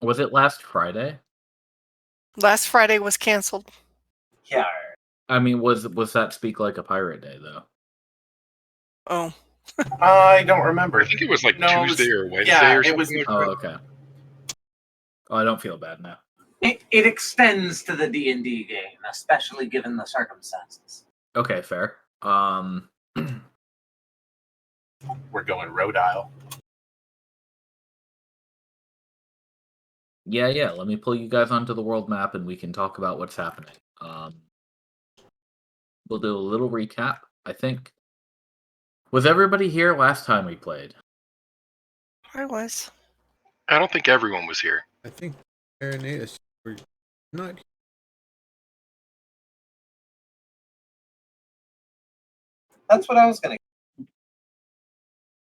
Was it last Friday? Last Friday was canceled. Yeah. I mean, was that Speak Like a Pirate Day though? Oh. I don't remember. I think it was like No, Tuesday or Wednesday yeah, or it something was. like Oh, that. okay. Oh, I don't feel bad now. It extends to the D&D game, especially given the circumstances. Okay, fair. We're going Rodile. Yeah. Let me pull you guys onto the world map, and we can talk about what's happening. We'll do a little recap. I think. Was everybody here last time we played? I was. I don't think everyone was here. I think Irenaeus were not. That's what I was gonna.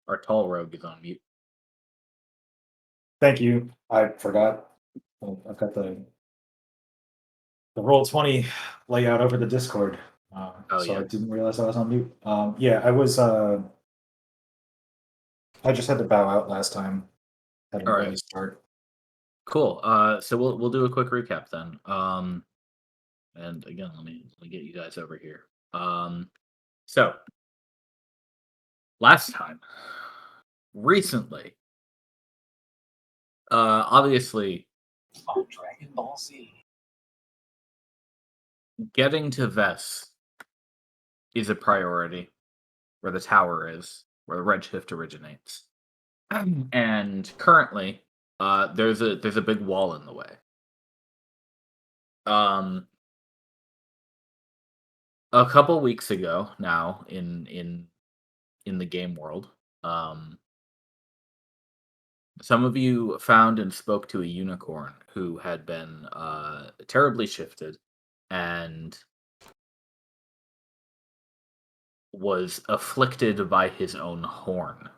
Our tall rogue is on mute. Thank you. I forgot. I've got the Roll20 layout over the Discord, so yeah. I didn't realize I was on mute. Yeah, I was. I just had to bow out last time. Had an early start. Cool. So we'll do a quick recap then. And again, let me get you guys over here. So last time, recently, obviously, Oh, Dragon Ball Z. getting to Vess is a priority, where the tower is, where the Redshift originates, and currently, there's a big wall in the way. A couple weeks ago now, in the game world, some of you found and spoke to a unicorn who had been terribly shifted and was afflicted by his own horn.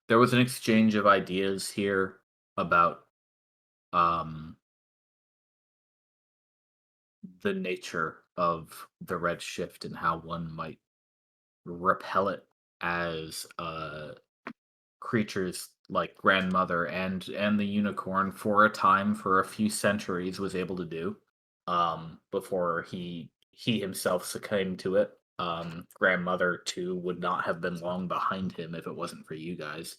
There was an exchange of ideas here about the nature of the Redshift and how one might repel it as creatures like Grandmother and the unicorn for a time, for a few centuries, was able to do before he himself succumbed to it. Grandmother too would not have been long behind him if it wasn't for you guys.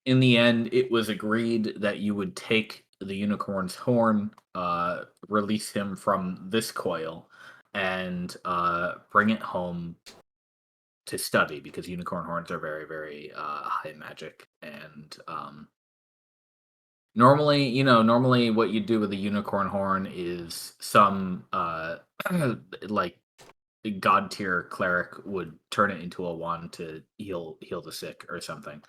In the end, it was agreed that you would take the unicorn's horn, release him from this coil, and bring it home to study, because unicorn horns are very, very high magic. And normally what you do with a unicorn horn is some like god tier cleric would turn it into a wand to heal the sick or something.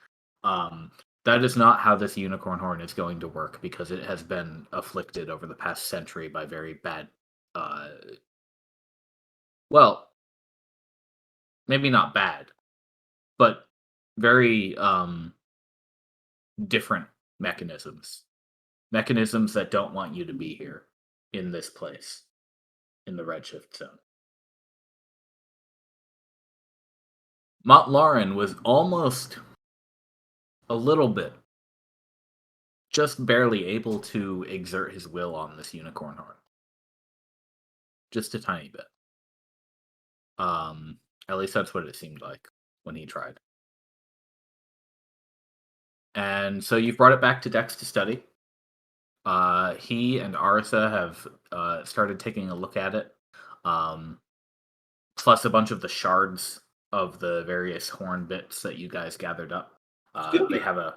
That is not how this unicorn horn is going to work, because it has been afflicted over the past century by very bad, well, maybe not bad, but very different mechanisms that don't want you to be here in this place, in the Redshift zone. Mont Lauren was almost a little bit, just barely able to exert his will on this unicorn horn. Just a tiny bit. At least that's what it seemed like when he tried. And so you've brought it back to Dex to study. He and Arisa have started taking a look at it. Plus a bunch of the shards of the various horn bits that you guys gathered up. They have a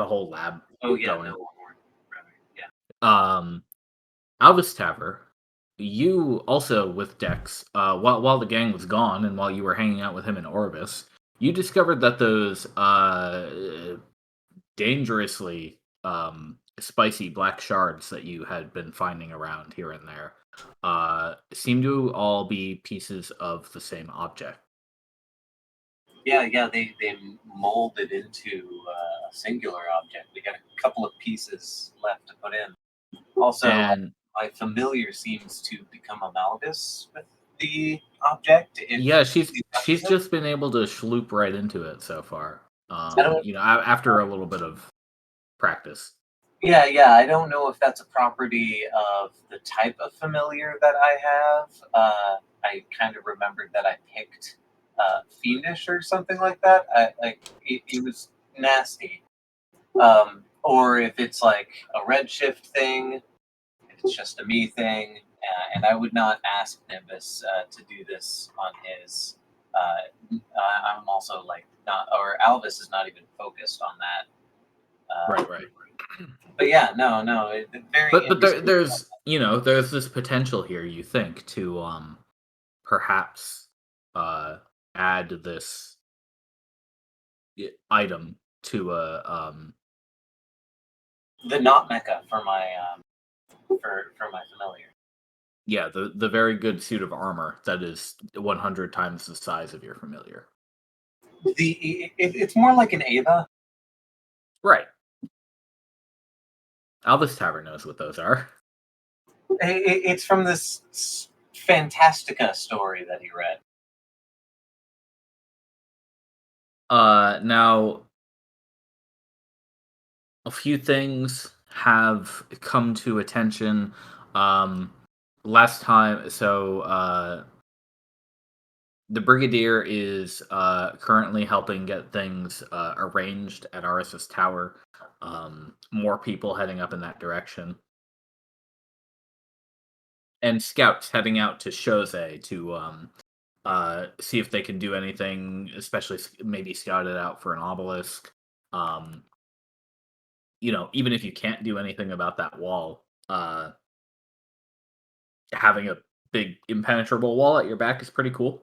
whole lab going. Albus Taver, you also with Dex, while the gang was gone and while you were hanging out with him in Orbis, you discovered that those dangerously spicy black shards that you had been finding around here and there seem to all be pieces of the same object. Yeah, they molded into a singular object. We got a couple of pieces left to put in. Also, my familiar seems to become amalgamous with the object. Yeah, she's just been able to sloop right into it so far. don't- After a little bit of practice. Yeah. I don't know if that's a property of the type of familiar that I have. I kind of remembered that I picked fiendish or something like that. It was nasty. Or if it's like a Redshift thing, if it's just a me thing, and I would not ask Nimbus to do this on his. I'm also like not, or Alvis is not even focused on that. Right. But yeah, no, very. But there's this potential here, you think, to perhaps add this item to a The not mecha for my for my familiar. yeah, the very good suit of armor that is 100 times the size of your familiar. It's more like an Ava. Right. Albus Tavern knows what those are. It's from this Fantastica story that he read. Now a few things have come to attention. Last time, the Brigadier is currently helping get things arranged at RSS Tower. More people heading up in that direction. And scouts heading out to Chose to see if they can do anything, especially maybe scout it out for an obelisk. Even if you can't do anything about that wall, having a big impenetrable wall at your back is pretty cool.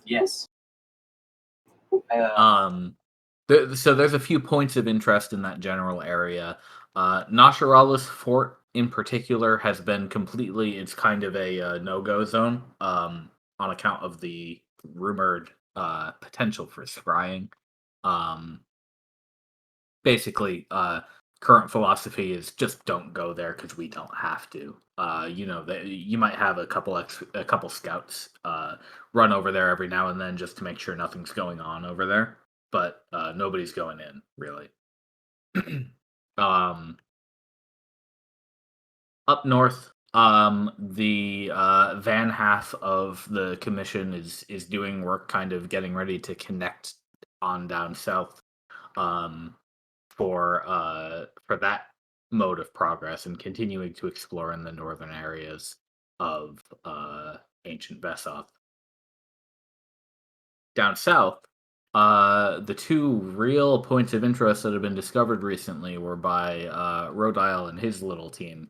Yes. So there's a few points of interest in that general area. Nasharalis Fort, in particular, has been completely. It's kind of a no-go zone on account of the rumored potential for scrying. Basically, current philosophy is just don't go there because we don't have to. You might have a couple scouts run over there every now and then just to make sure nothing's going on over there, but nobody's going in really. Up north, the van half of the commission is doing work, kind of getting ready to connect on down south. For that mode of progress and continuing to explore in the northern areas of ancient Vesoth. Down south, the two real points of interest that have been discovered recently were by Rodile and his little team,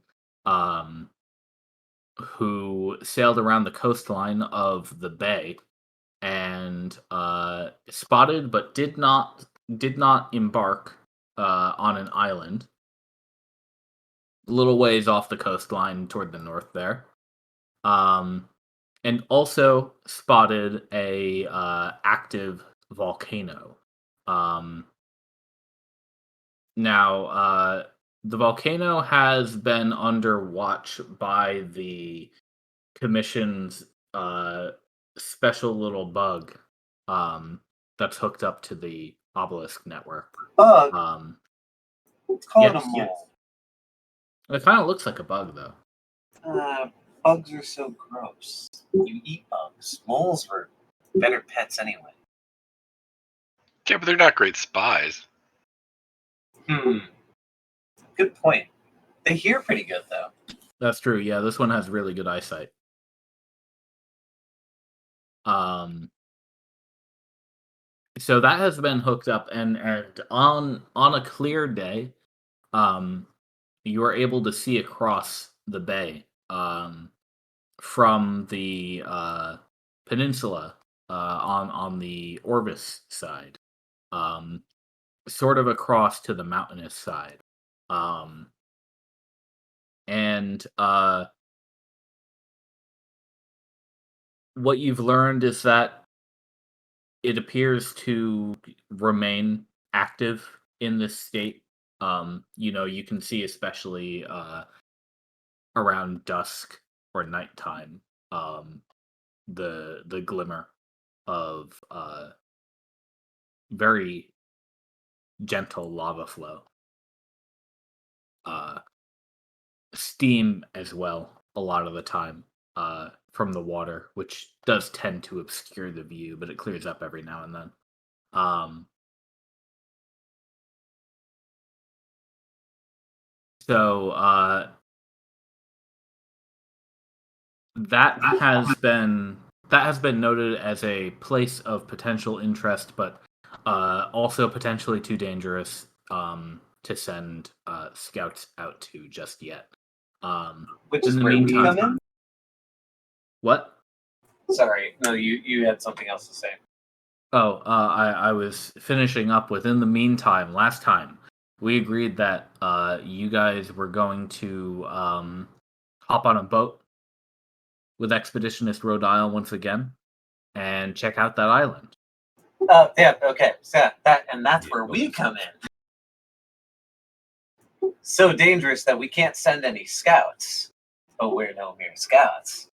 who sailed around the coastline of the bay and spotted but did not embark on an island a little ways off the coastline toward the north there. And also spotted a active volcano. Now, the volcano has been under watch by the Commission's special little bug that's hooked up to the obelisk network. Bug. Let's call it a yes. mole. It kind of looks like a bug, though. Bugs are so gross. You eat bugs. Moles were better pets anyway. Yeah, but they're not great spies. Good point. They hear pretty good, though. That's true. Yeah, this one has really good eyesight. So that has been hooked up, and on a clear day, you are able to see across the bay from the peninsula on the Orvis side, sort of across to the mountainous side, and what you've learned is that it appears to remain active in this state. You can see, especially around dusk or nighttime, the glimmer of very gentle lava flow. Steam as well, a lot of the time, from the water, which does tend to obscure the view, but it clears up every now and then. Um, so that has been noted as a place of potential interest, but also potentially too dangerous to send scouts out to just yet. Which in is the where we meantime, come in. what? Sorry, no, you had something else to say. Oh, I was finishing up with. In the meantime, last time we agreed that you guys were going to hop on a boat with Expeditionist Rhode Isle once again and check out that island. Yeah, okay. So that's where we come in. So dangerous that we can't send any scouts. But we're no mere scouts.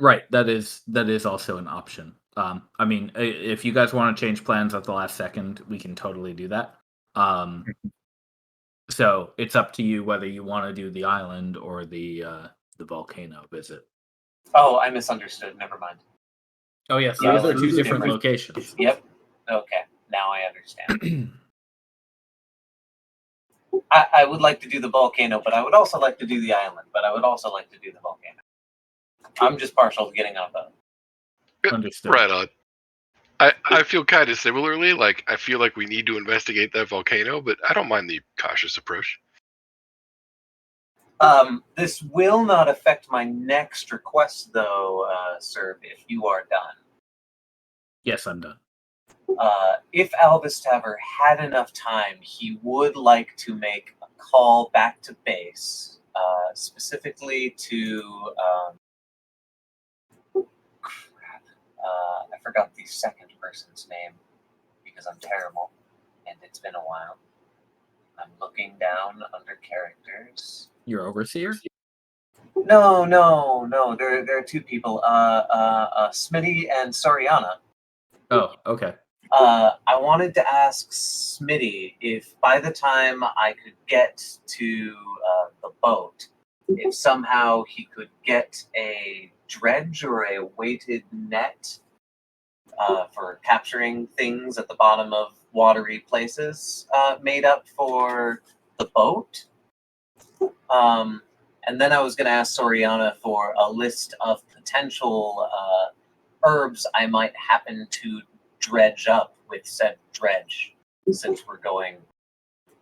Right, that is also an option. I mean, if you guys want to change plans at the last second, we can totally do that. So it's up to you whether you want to do the island or the volcano visit. Oh, I misunderstood. Never mind. Oh yes, Yeah, those are those two are different different. locations. Yep. Okay. Now I understand. I would like to do the volcano, but I would also like to do the island, but I would also like to do the volcano. I'm just partial to getting on a boat. Understood. Right on. I feel kind of similarly. Like, I feel like we need to investigate that volcano, but I don't mind the cautious approach. This will not affect my next request, though, sir, if you are done. Yes, I'm done. If Albus Taver had enough time, he would like to make a call back to base, specifically to I forgot the second person's name because I'm terrible, and it's been a while. I'm looking down under characters. Your overseer? No. There are two people. Smitty and Soriana. Oh, okay. I wanted to ask Smitty if by the time I could get to the boat, if somehow he could get a dredge or a weighted net for capturing things at the bottom of watery places made up for the boat. And then I was going to ask Soriana for a list of potential herbs I might happen to dredge up with said dredge, since we're going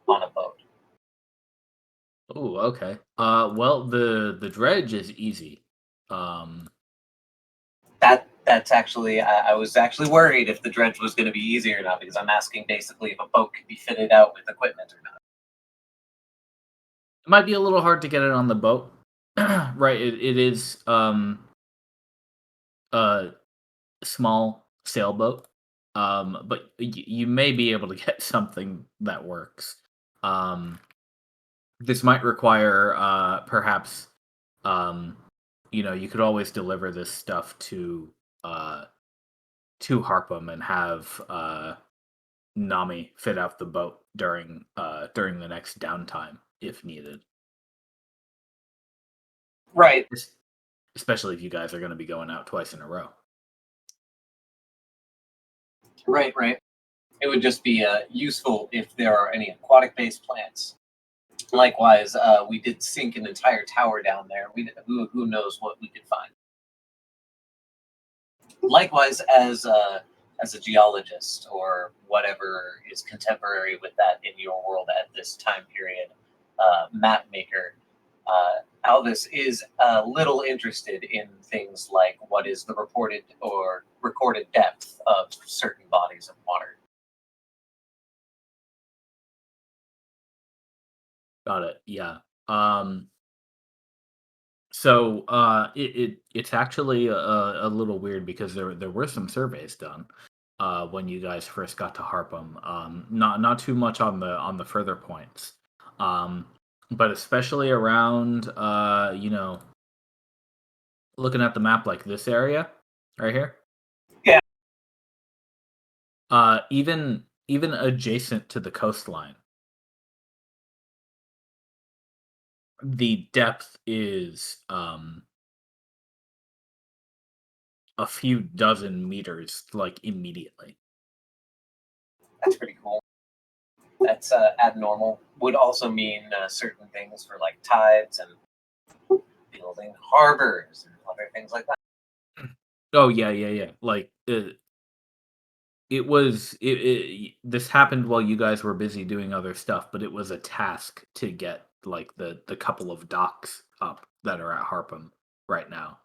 on a boat. Oh, okay. Well, the dredge is easy. That's actually I was actually worried if the dredge was going to be easy or not, because I'm asking basically if a boat could be fitted out with equipment or not. It might be a little hard to get it on the boat. Right, it is a small sailboat. But you may be able to get something that works. This might require perhaps you could always deliver this stuff to Harpum and have Nami fit out the boat during the next downtime if needed. Right. Especially if you guys are going to be going out twice in a row. Right. It would just be useful if there are any aquatic-based plants. Likewise, we did sink an entire tower down there. Who knows what we could find. Likewise, as a geologist or whatever is contemporary with that in your world at this time period, map maker, Albus is a little interested in things like what is the reported or recorded depth of certain bodies of water. Got it. Yeah. So it's actually a little weird because there were some surveys done when you guys first got to Harpum. Not too much on the further points, but especially around looking at the map, like this area right here. Yeah. Even adjacent to the coastline, the depth is a few dozen meters, like immediately. That's pretty cool. That's abnormal. Would also mean certain things for like tides and building harbors and other things like that. Oh yeah. Like it was this happened while you guys were busy doing other stuff, but it was a task to get like the couple of docks up that are at Harpham right now.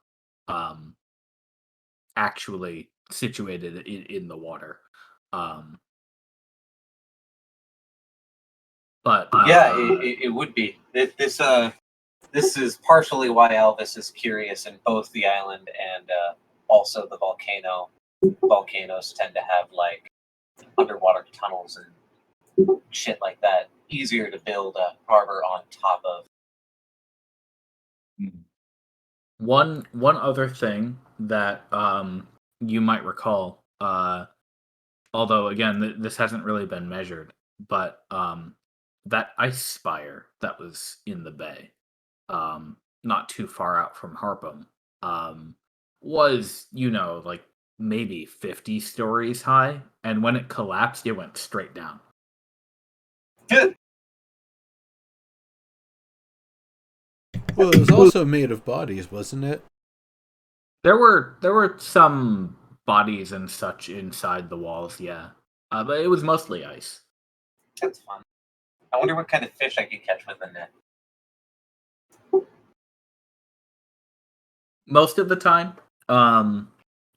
Actually situated in the water. But Yeah, it would be. This is partially why Elvis is curious in both the island and also the volcano. Volcanoes tend to have like underwater tunnels and shit like that. Easier to build a harbor on top of. one other thing that you might recall, although again this hasn't really been measured, but that ice spire that was in the bay, not too far out from Harpham, was, like maybe 50 stories high, and when it collapsed, it went straight down. Good. Well, it was also made of bodies, wasn't it? There were some bodies and such inside the walls, yeah, but it was mostly ice. That's fun. I wonder what kind of fish I could catch with a net. Most of the time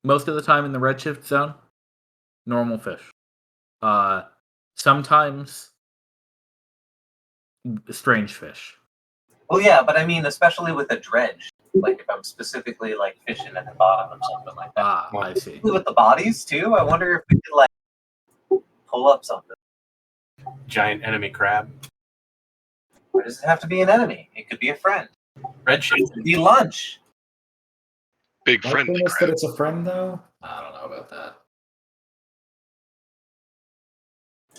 in the Redshift zone, normal fish. Sometimes strange fish. Well, yeah, but I mean, especially with a dredge. Like if I'm specifically like fishing at the bottom or something like that. I see. With the bodies too, I wonder if we could like pull up something. Giant enemy crab. Why does it have to be an enemy? It could be a friend. Redshift. It could be lunch. Big friendly Likeliness that crab. it's a friend, though? I don't know about that.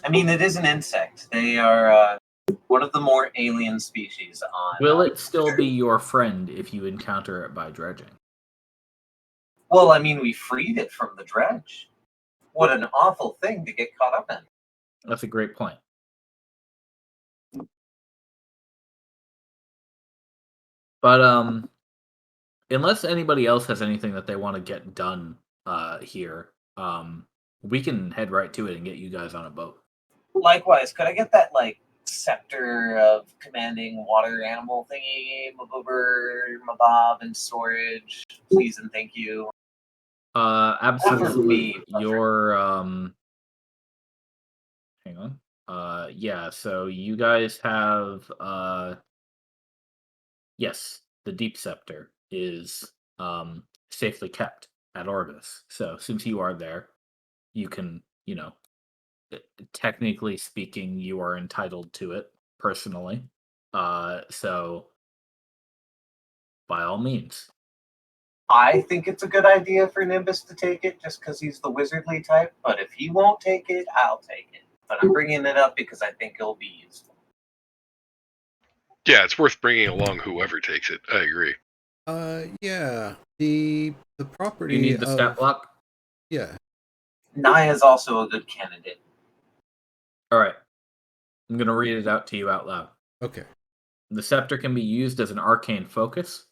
I mean, it is an insect. They are one of the more alien species on. Will it still be your friend if you encounter it by dredging? Well, I mean, we freed it from the dredge. What an awful thing to get caught up in. That's a great point. But unless anybody else has anything that they want to get done here, we can head right to it and get you guys on a boat. Likewise, could I get that like scepter of commanding water animal thingy, Maboober, Mabob, and storage, please and thank you. Absolutely. me, Your hang on. Yeah, so you guys have yes, the Deep Scepter is safely kept at Orbis. So since you are there, you can, technically speaking, you are entitled to it personally. So by all means. I think it's a good idea for Nimbus to take it just because he's the wizardly type, but if he won't take it, I'll take it. But I'm bringing it up because I think it'll be useful. Yeah, it's worth bringing along whoever takes it. I agree. Yeah. The property You need the stat of block? yeah. Naya's also a good candidate. Alright. I'm gonna read it out to you out loud. Okay. The scepter can be used as an arcane focus.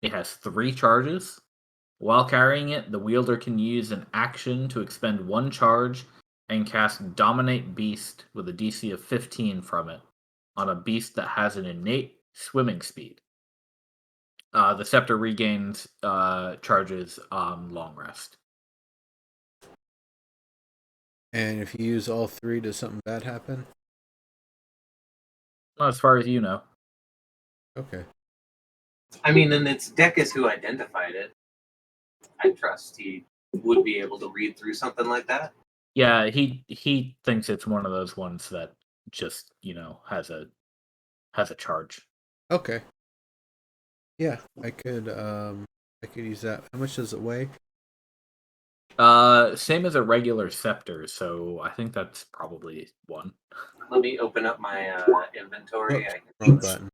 It has 3 charges. While carrying it, the wielder can use an action to expend 1 charge and cast Dominate Beast with a DC of 15 from it on a beast that has an innate swimming speed. The scepter regains charges on long rest. And if you use all 3, does something bad happen? Not as far as you know. Okay. I mean, and it's Dekus who identified it. I trust he would be able to read through something like that. Yeah, he thinks it's one of those ones that just, has a charge. Okay. Yeah, I I could use that. How much does it weigh? Same as a regular scepter, so I think that's probably 1. Let me open up my inventory. Oops, I wrong can button.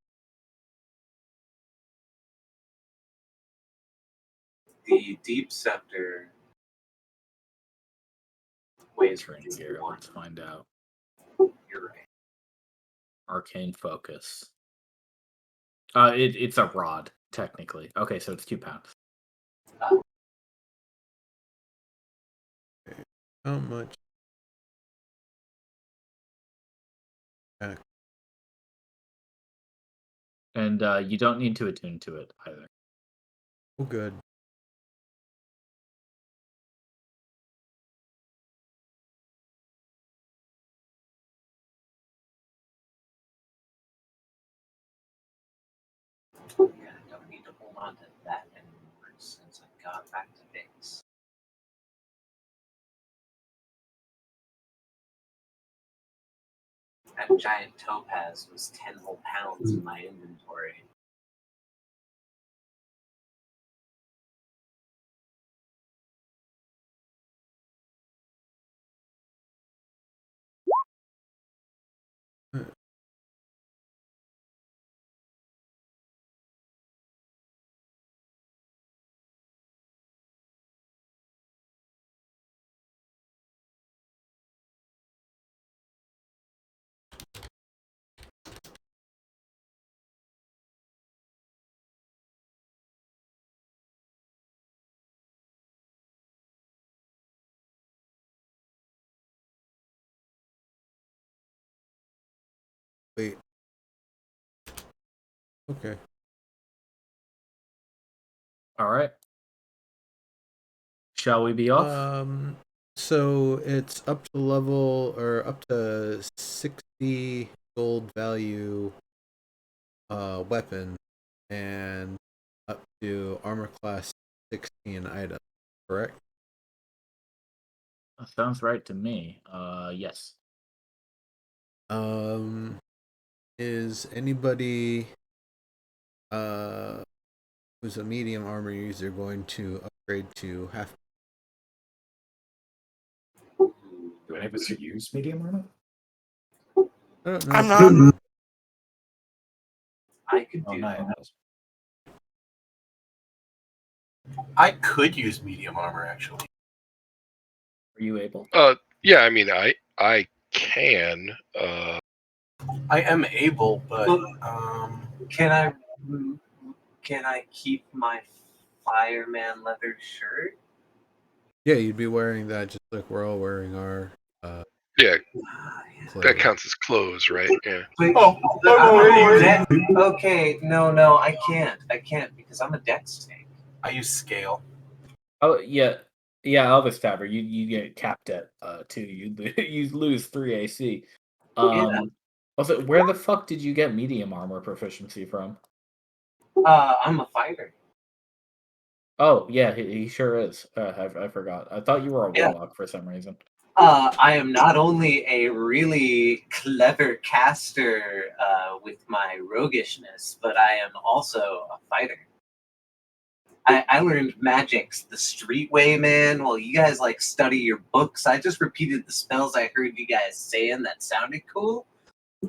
the deep scepter weighs Train gear. 1. Let's find out. You're right. Arcane focus. It's a rod technically. Okay, so it's 2 pounds. How much? And you don't need to attune to it either. Oh, good. Yeah, I don't need to hold on to that anymore since I got back to base. That giant topaz was 10 whole pounds in my inventory. Wait. Okay. All right. Shall we be off? So it's up to level or up to 60 gold value weapon and up to armor class 16 item, correct? That sounds right to me. Yes. Is anybody who's a medium armor user going to upgrade to half? Do any of us use medium armor? I don't know. I'm if not. you- I could Oh, do nice. that. I could use medium armor actually. Are you able? Yeah, I mean, I can. I am able, but Can I keep my fireman leather shirt? Yeah, you'd be wearing that just like we're all wearing our Yeah, clothes. that counts as clothes, right? Yeah. Wait, Oh, okay, no, I can't because I'm a dex tank. I use scale. Oh yeah, Elvis Tabber. You get capped at 2. You lose 3 AC. Yeah. Also, where the fuck did you get medium armor proficiency from? I'm a fighter. Oh yeah, he sure is. I forgot. I thought you were a Yeah. warlock for some reason. I am not only a really clever caster with my roguishness, but I am also a fighter. I learned magics the street way, man. While you guys like study your books, I just repeated the spells I heard you guys saying that sounded cool,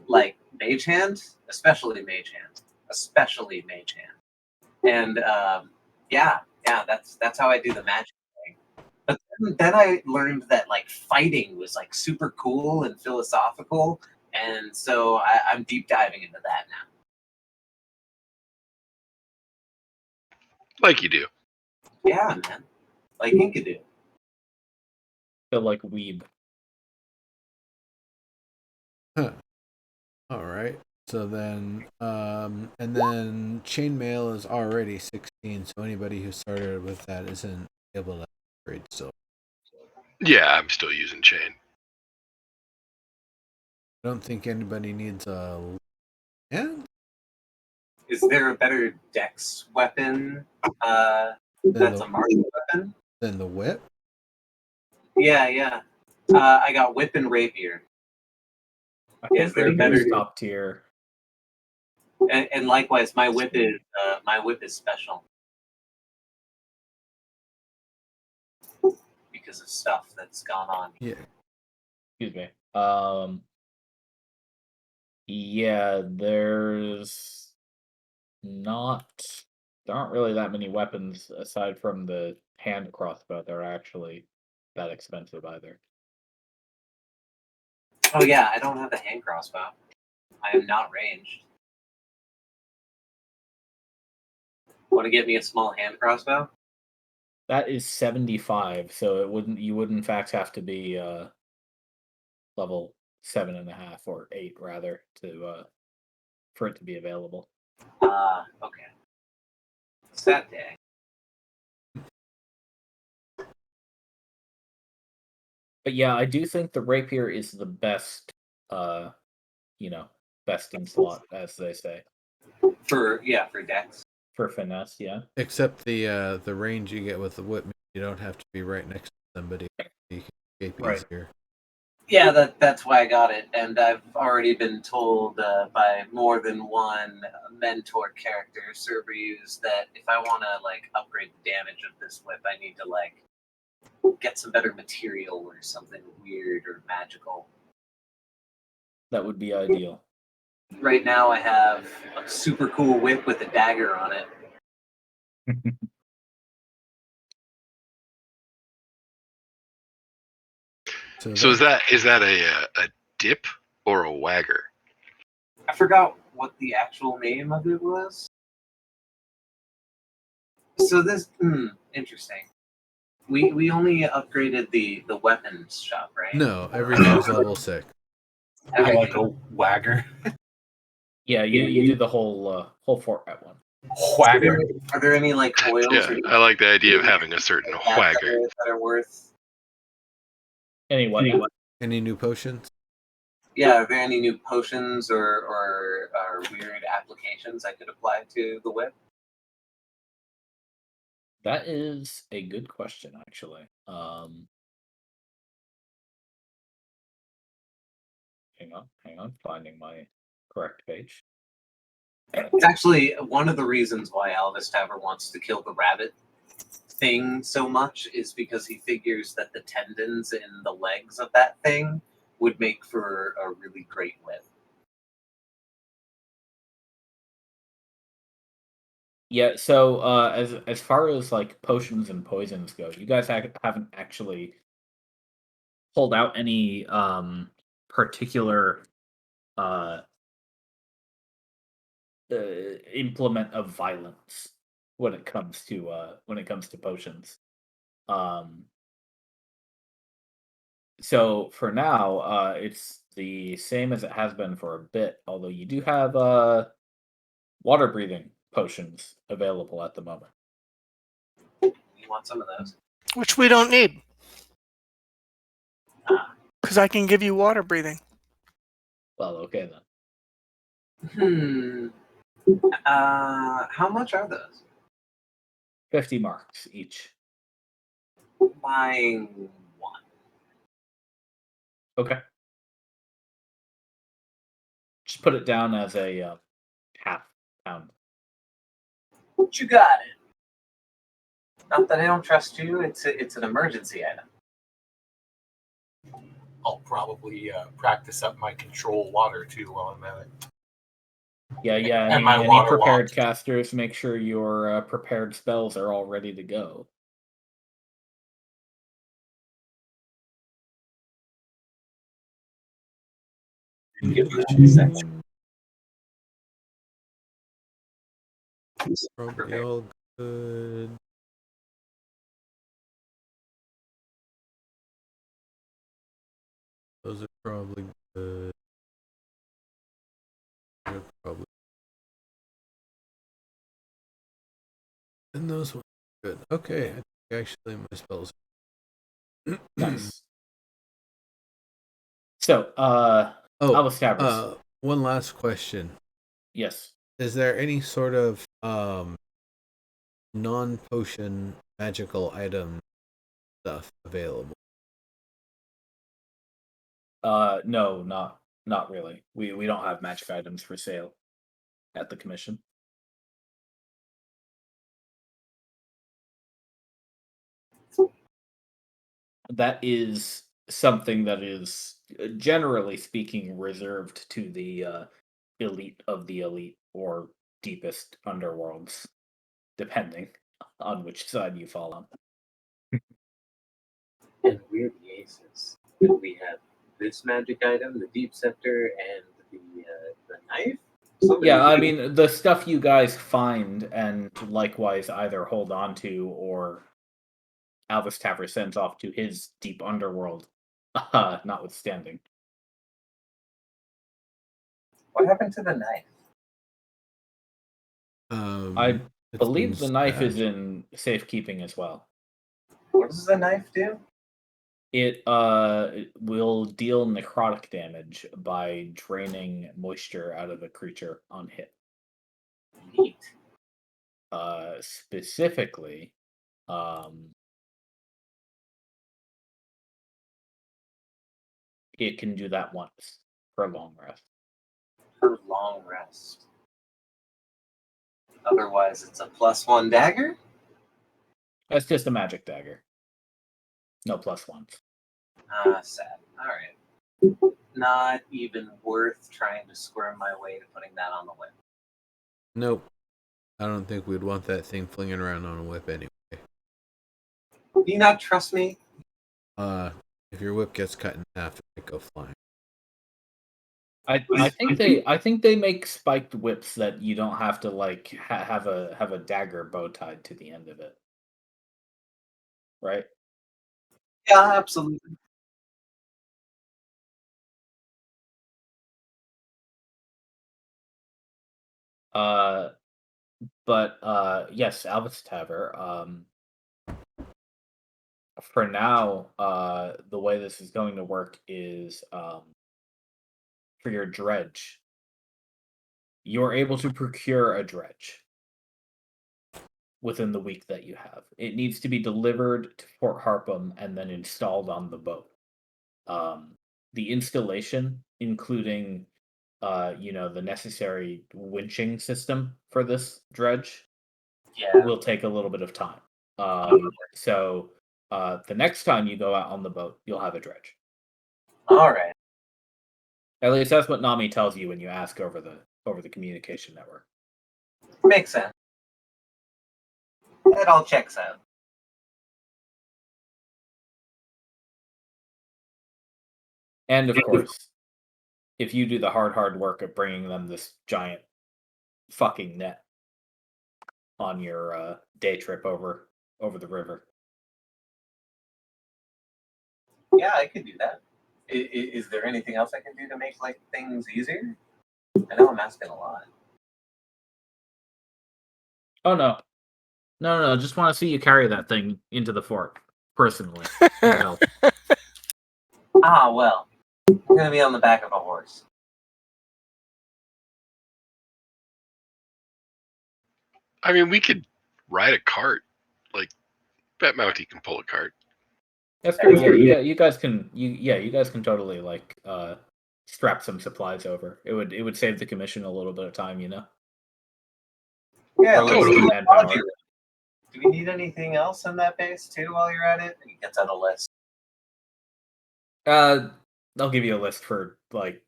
like Mage Hand, especially Mage Hand, and yeah, that's how I do the magic thing. But then I learned that like fighting was like super cool and philosophical, and so I'm deep diving into that now. Like you do. Yeah, man, like Inkadu. Feel like weeb. Huh. All right. So then, and then chainmail is already 16. So anybody who started with that isn't able to upgrade still. Yeah, I'm still using chain. I don't think anybody needs a. Yeah. Is there a better dex weapon that's a martial weapon? Then the whip. Yeah. I got whip and rapier. I Is think there a Rapier is better? top tier. And likewise, my whip is special. because of stuff that's gone on. Yeah. Excuse me. Yeah, there aren't really that many weapons aside from the hand crossbow that are actually that expensive either. Oh yeah, I don't have a hand crossbow. I am not ranged. Want to get me a small hand crossbow? That is 75, so you would in fact have to be level 7.5 or 8 rather to for it to be available. Okay. Sad day. But yeah, I do think the rapier is the best best in slot, as they say. For Dex. For finesse, yeah. Except the range you get with the whip, you don't have to be right next to somebody. You can escape Right. easier. Yeah, that's why I got it, and I've already been told by more than one mentor character server use that if I want to like upgrade the damage of this whip, I need to like get some better material or something weird or magical. That would be ideal. Right now, I have a super cool whip with a dagger on it. So is that a dip or a wagger? I forgot what the actual name of it was. So this interesting. We only upgraded the weapons shop, right? No, everything's level 6. I like a wagger. Yeah, you do the whole fort at one. Wagger. Are there any like oils? Yeah, or I like the idea of having a certain that wagger. that are worth? Anyway, Any new potions? Yeah, are there any new potions or weird applications I could apply to the whip? that is a good question, actually. Hang on, finding my correct page. It's actually one of the reasons why Alvis Taver wants to kill the rabbit thing so much is because he figures that the tendons in the legs of that thing would make for a really great whip. Yeah, so as far as like potions and poisons go, you guys haven't actually pulled out any particular uh, implement of violence when it comes to potions. So for now, it's the same as it has been for a bit, although you do have water breathing potions available at the moment. You want some of those? Which we don't need. Ah. Because I can give you water breathing. Well, okay then. How much are those? 50 marks each. Buying one. Okay. Just put it down as a half pound. You got it. Not that I don't trust you. It's an emergency item. I'll probably practice up my control water too while I'm at it. Yeah. And my Any water prepared walk. casters, make sure your prepared spells are all ready to go. Probably all good. Those are probably good. They're probably. And those ones are good. Okay, I think actually my spells. Nice. So, Albus Tavros. One last question. Yes. Is there any sort of non-potion magical item stuff available? No, not really. We don't have magic items for sale at the commission. that is something that is generally speaking reserved to the elite of the elite or deepest underworlds, depending on which side you fall on. And we're the aces. We have this magic item, the deep scepter, and the knife. Yeah, I mean, the stuff you guys find and likewise either hold on to or Alvis Tavern sends off to his deep underworld, notwithstanding. What happened to the knife? I It's believe the been knife is stabbed. in safekeeping as well. What does the knife do? It will deal necrotic damage by draining moisture out of a creature on hit. Neat. Specifically, it can do that once for a long rest. For long rest. Otherwise, it's a +1 dagger? That's just a magic dagger. No plus ones. Sad. Alright. Not even worth trying to squirm my way to putting that on the whip. Nope. I don't think we'd want that thing flinging around on a whip anyway. Do you not trust me? If your whip gets cut in half, it might go flying. I think they make spiked whips that you don't have to like have a dagger bow tied to the end of it, right? Yeah, absolutely. But yes, Alvis Tavern. For now, the way this is going to work is for your dredge. You're able to procure a dredge within the week that you have. It needs to be delivered to Port Harpham and then installed on the boat. The installation, including the necessary winching system for this dredge, Yeah. will take a little bit of time. So the next time you go out on the boat, you'll have a dredge. Alright. At least that's what Nami tells you when you ask over the communication network. Makes sense. That all checks out. And of course, if you do the hard work of bringing them this giant fucking net on your day trip over the river. Yeah, I could do that. Is there anything else I can do to make like things easier? I know I'm asking a lot. Oh no. No, just want to see you carry that thing into the fort, personally. Well, I'm gonna be on the back of a horse. I mean, we could ride a cart. Like, Bet Mountie can pull a cart. That's true. Yeah, you guys can. You guys can totally like strap some supplies over. It would save the commission a little bit of time, Yeah, or let's totally. do manpower. that. Do we need anything else in that base too while you're at it? He gets out a list. I'll give you a list for like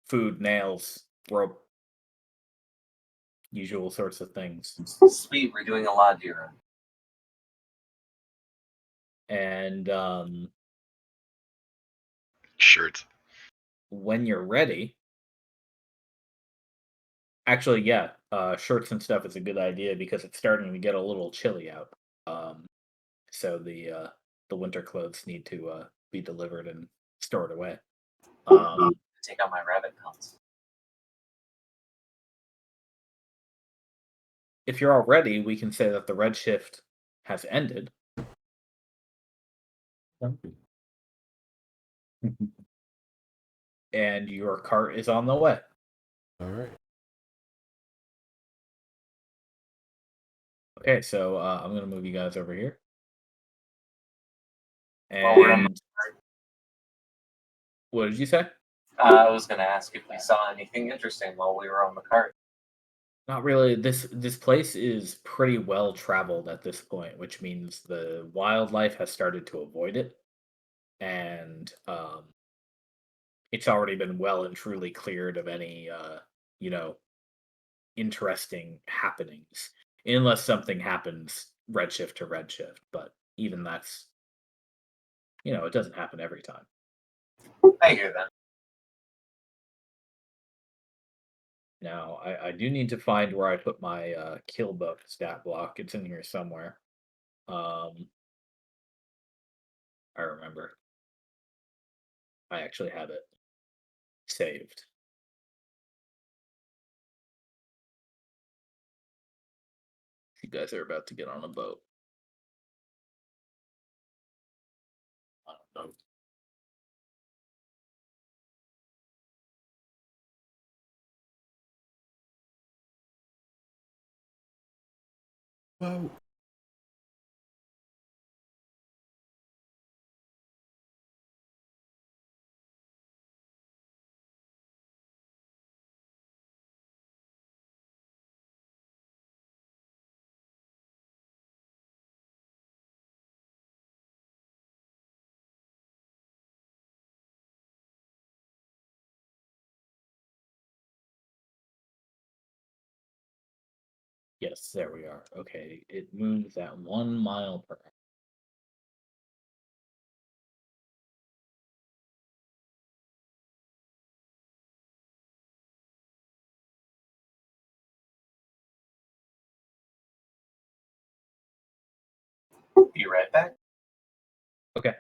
food, nails, rope, usual sorts of things. Sweet, we're doing a lodge run. And Shirts. when you're ready, actually, yeah, shirts and stuff is a good idea because it's starting to get a little chilly out. So the winter clothes need to be delivered and stored away. Take out my rabbit pelts. If you're all ready, we can say that the Redshift has ended. And your cart is on the way. All right. Okay, so I'm going to move you guys over here. While we're on And what did you say? I was gonna ask if we saw anything interesting while we were on the cart. Not really. This place is pretty well traveled at this point, which means the wildlife has started to avoid it. and it's already been well and truly cleared of any you know, interesting happenings, unless something happens redshift to redshift. But even that's, it doesn't happen every time. I hear that. Now, I do need to find where I put my kill book stat block. It's in here somewhere. I remember. I actually have it saved. You guys are about to get on a boat. On a boat. Whoa. Yes, there we are. Okay, it moves at 1 mile per hour. Be right back. Okay.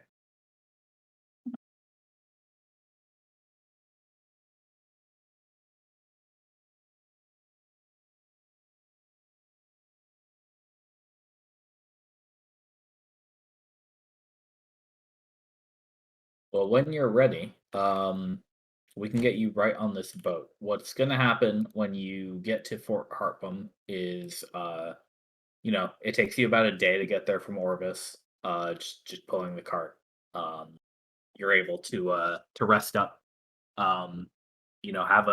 Well, when you're ready, we can get you right on this boat. What's going to happen when you get to Fort Harpum is, it takes you about a day to get there from Orvis. Just pulling the cart. You're able to rest up. Um, have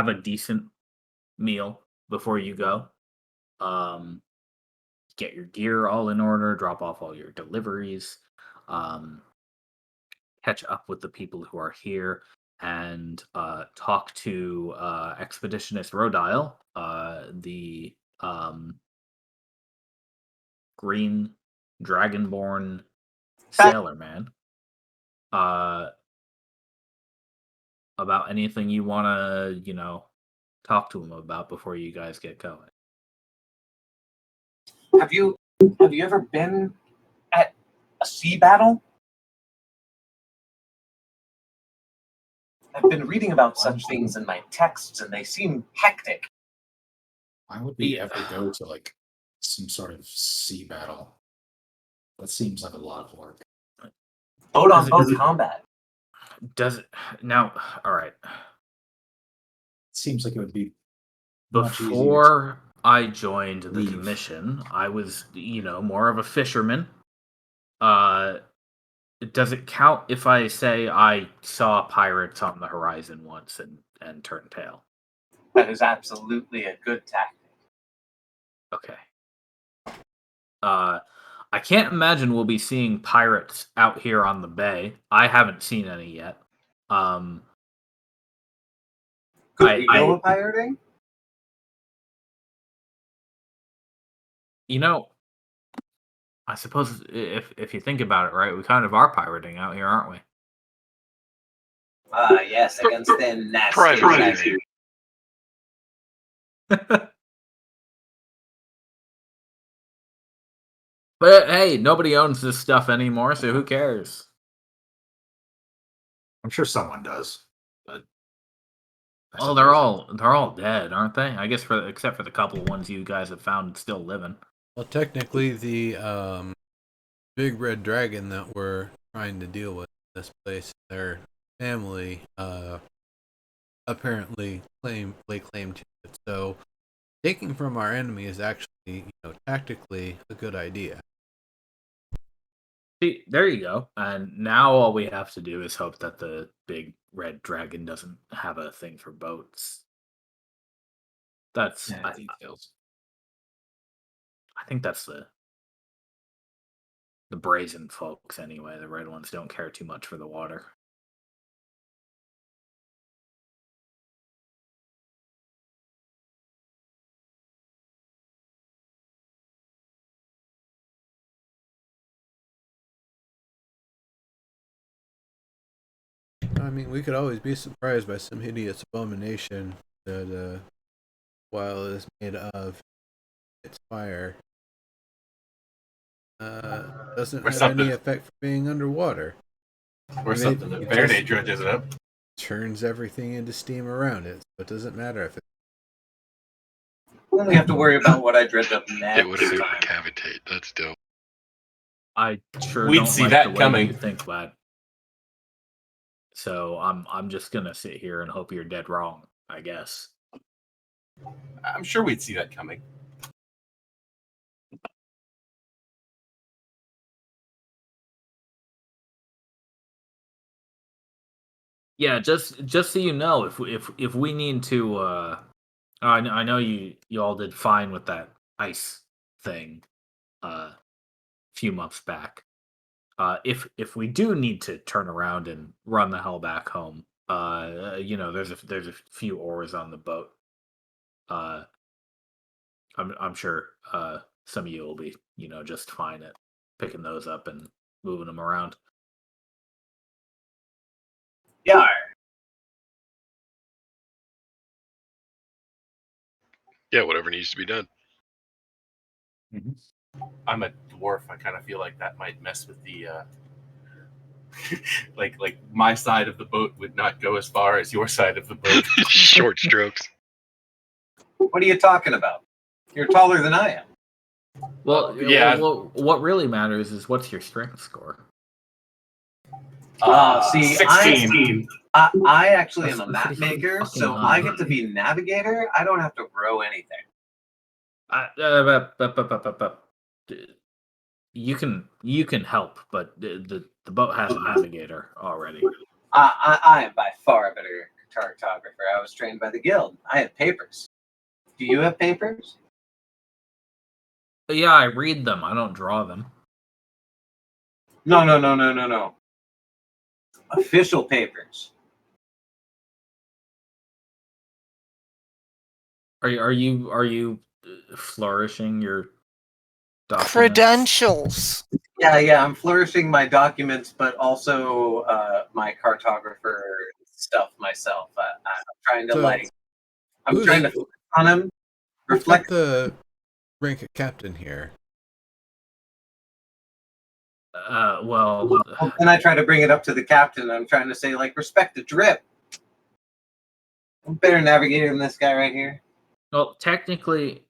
a decent meal before you go. Um, get your gear all in order. Drop off all your deliveries. Um, catch up with the people who are here and talk to Expeditionist Rodile, the green dragonborn sailor man, uh, about anything you want to, talk to him about before you guys get going. Have you ever been at a sea battle? I've been reading about such things in my texts, and they seem hectic. Why would we Yeah. ever go to like some sort of sea battle? That seems like a lot of work. Boat on Does it- boat combat. Does it now? All right. It seems like it would be much easier to Before I joined the leave. commission, I was, more of a fisherman. Uh, does it count if I say I saw pirates on the horizon once and turned tail? That is absolutely a good tactic. Okay. I can't imagine we'll be seeing pirates out here on the bay. I haven't seen any yet. Could we go pirating? I suppose if you think about it, right, we kind of are pirating out here, aren't we? Yes, against them nasty. Privateer. But hey, nobody owns this stuff anymore, so who cares? I'm sure someone does, but Oh, they're all dead, aren't they? I guess except for the couple ones you guys have found still living. Well, technically, the big red dragon that we're trying to deal with in this place, their family apparently lay claim to it. So taking from our enemy is actually, tactically a good idea. See, there you go. And now all we have to do is hope that the big red dragon doesn't have a thing for boats. That's yeah, details. I think that's the The brazen folks, anyway. The red ones don't care too much for the water. I mean, we could always be surprised by some hideous abomination that, while it is made of its fire, doesn't Or have something. any effect for being underwater. Or Maybe something that it Verde just dredges it up. turns everything into steam around it, so it doesn't matter if it. We only have to worry about what I dredge up It next would have been time. cavitate. That's dope. I sure We'd don't see like that the way coming. you think that. So I'm just gonna sit here and hope you're dead wrong, I guess. I'm sure we'd see that coming. Yeah, just so you know, if we need to, I know you all did fine with that ice thing, a few months back. If we do need to turn around and run the hell back home, there's a few oars on the boat. Uh, I'm sure some of you will be just fine at picking those up and moving them around. Yeah. Yeah, whatever needs to be done. I'm a dwarf. I kind of feel like that might mess with the like my side of the boat would not go as far as your side of the boat. Short strokes. What are you talking about? You're taller than I am. Well, yeah. Well, what really matters is what's your strength score. See, 16. I actually am a That's map pretty maker, fucking so high. I get to be navigator. I don't have to row anything. You can help, but the boat has a navigator already. I am by far a better cartographer. I was trained by the guild. I have papers. Do you have papers? But yeah, I read them. I don't draw them. No. Official papers. Are you flourishing your documents? Credentials. Yeah. I'm flourishing my documents, but also my cartographer stuff myself. I'm trying to So, I'm trying to focus on him. Who's Reflect. got the rank of captain here? Well, And I try to bring it up to the captain. I'm trying to say, respect the drip. I'm better navigator than this guy right here. well, technically,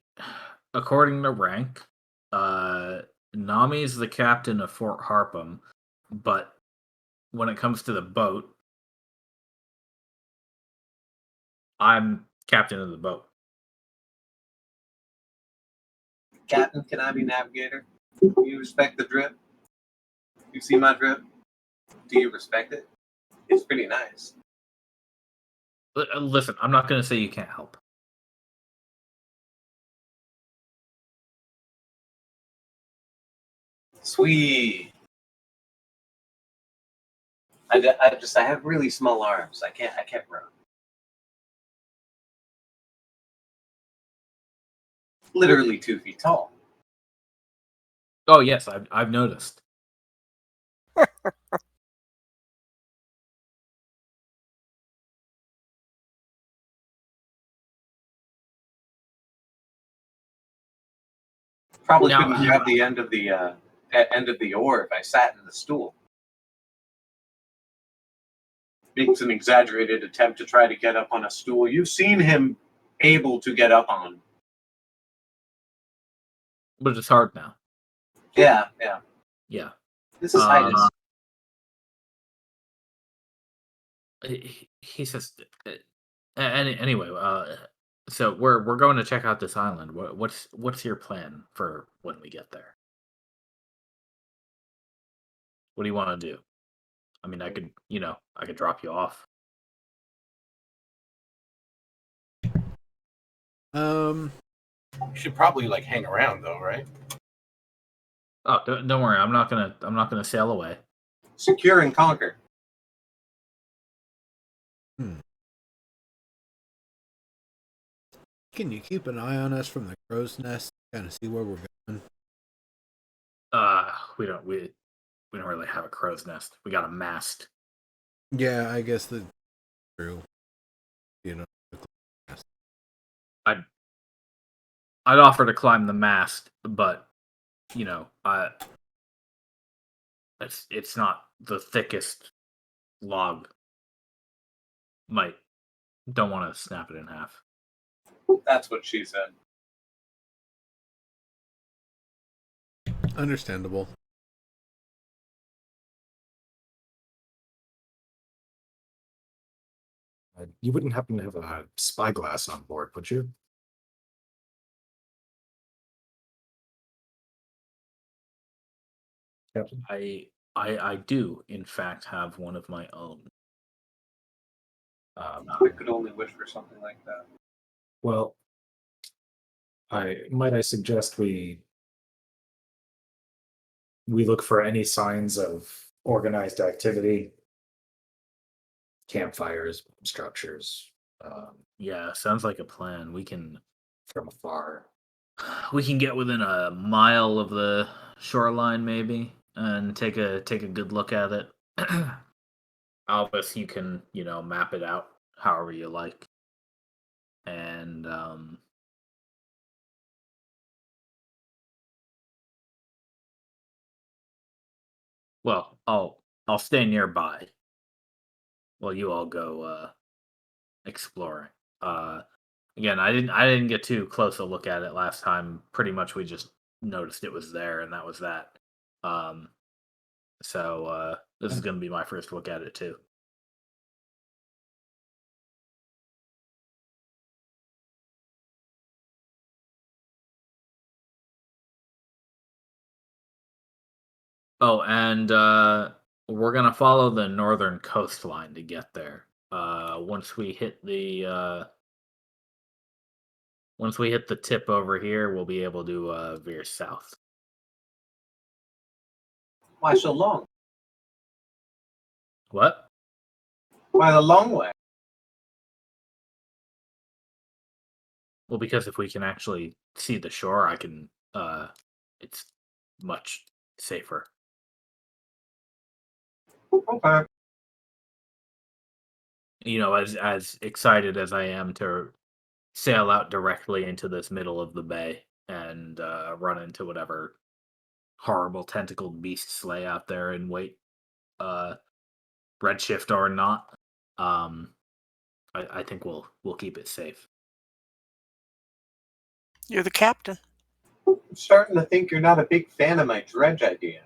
according to rank, Nami's the captain of Fort Harpum, but when it comes to the boat, I'm captain of the boat. Captain, can I be navigator? You respect the drip? You see my drip? Do you respect it? It's pretty nice. Listen, I'm not going to say you can't help. Sweet. I have really small arms. I can't run. Literally 2 feet tall. Oh yes, I've noticed. Probably Now- couldn't grab the end of the oar if I sat in the stool. Makes an exaggerated attempt to try to get up on a stool. You've seen him able to get up on. But it's hard now. Yeah. Yeah. This is highness. He says. Anyway, so we're going to check out this island. What's your plan for when we get there? What do you want to do? I mean, I could drop you off. You should probably hang around though, right? Oh, don't worry. I'm not gonna sail away. Secure and conquer. Can you keep an eye on us from the crow's nest? Kind of see where we're going. We don't really have a crow's nest. We got a mast. Yeah, I guess that's true. You know. I'd offer to climb the mast, but you know, it's not the thickest log. Don't want to snap it in half. That's what she said. Understandable. You wouldn't happen to have a spyglass on board, would you? Captain? I do in fact have one of my own. I could only wish for something like that. Well, I suggest we look for any signs of organized activity, campfires, structures, Yeah, sounds like a plan. from afar. We can get within a mile of the shoreline maybe and take a good look at it. Albus, you can, map it out however you like. And well, I'll stay nearby while you all go exploring. Again, I didn't get too close a look at it last time. Pretty much we just noticed it was there and that was that. So this is going to be my first look at it too. Oh, and we're gonna follow the northern coastline to get there. Once we hit the tip over here, we'll be able to veer south. Why so long? What? Why the long way? Well, because if we can actually see the shore, I can. It's much safer. Okay. As excited as I am to sail out directly into this middle of the bay and run into whatever horrible tentacled beasts lay out there and wait, Redshift or not. I think we'll keep it safe. You're the captain. I'm starting to think you're not a big fan of my dredge idea.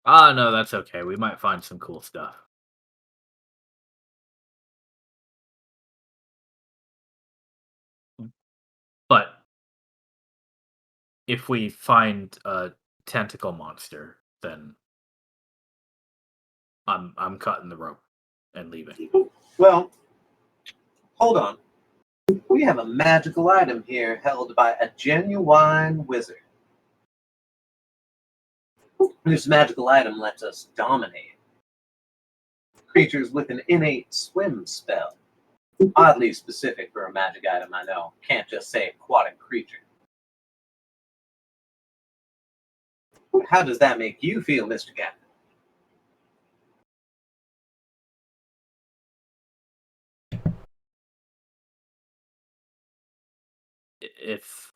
Ah, no, that's okay. We might find some cool stuff. But if we find a tentacle monster, then I'm cutting the rope and leaving. Well, hold on. We have a magical item here held by a genuine wizard. This magical item lets us dominate creatures with an innate swim spell. Oddly specific for a magic item, I know. Can't just say aquatic creature. How does that make you feel, Mr. Captain? If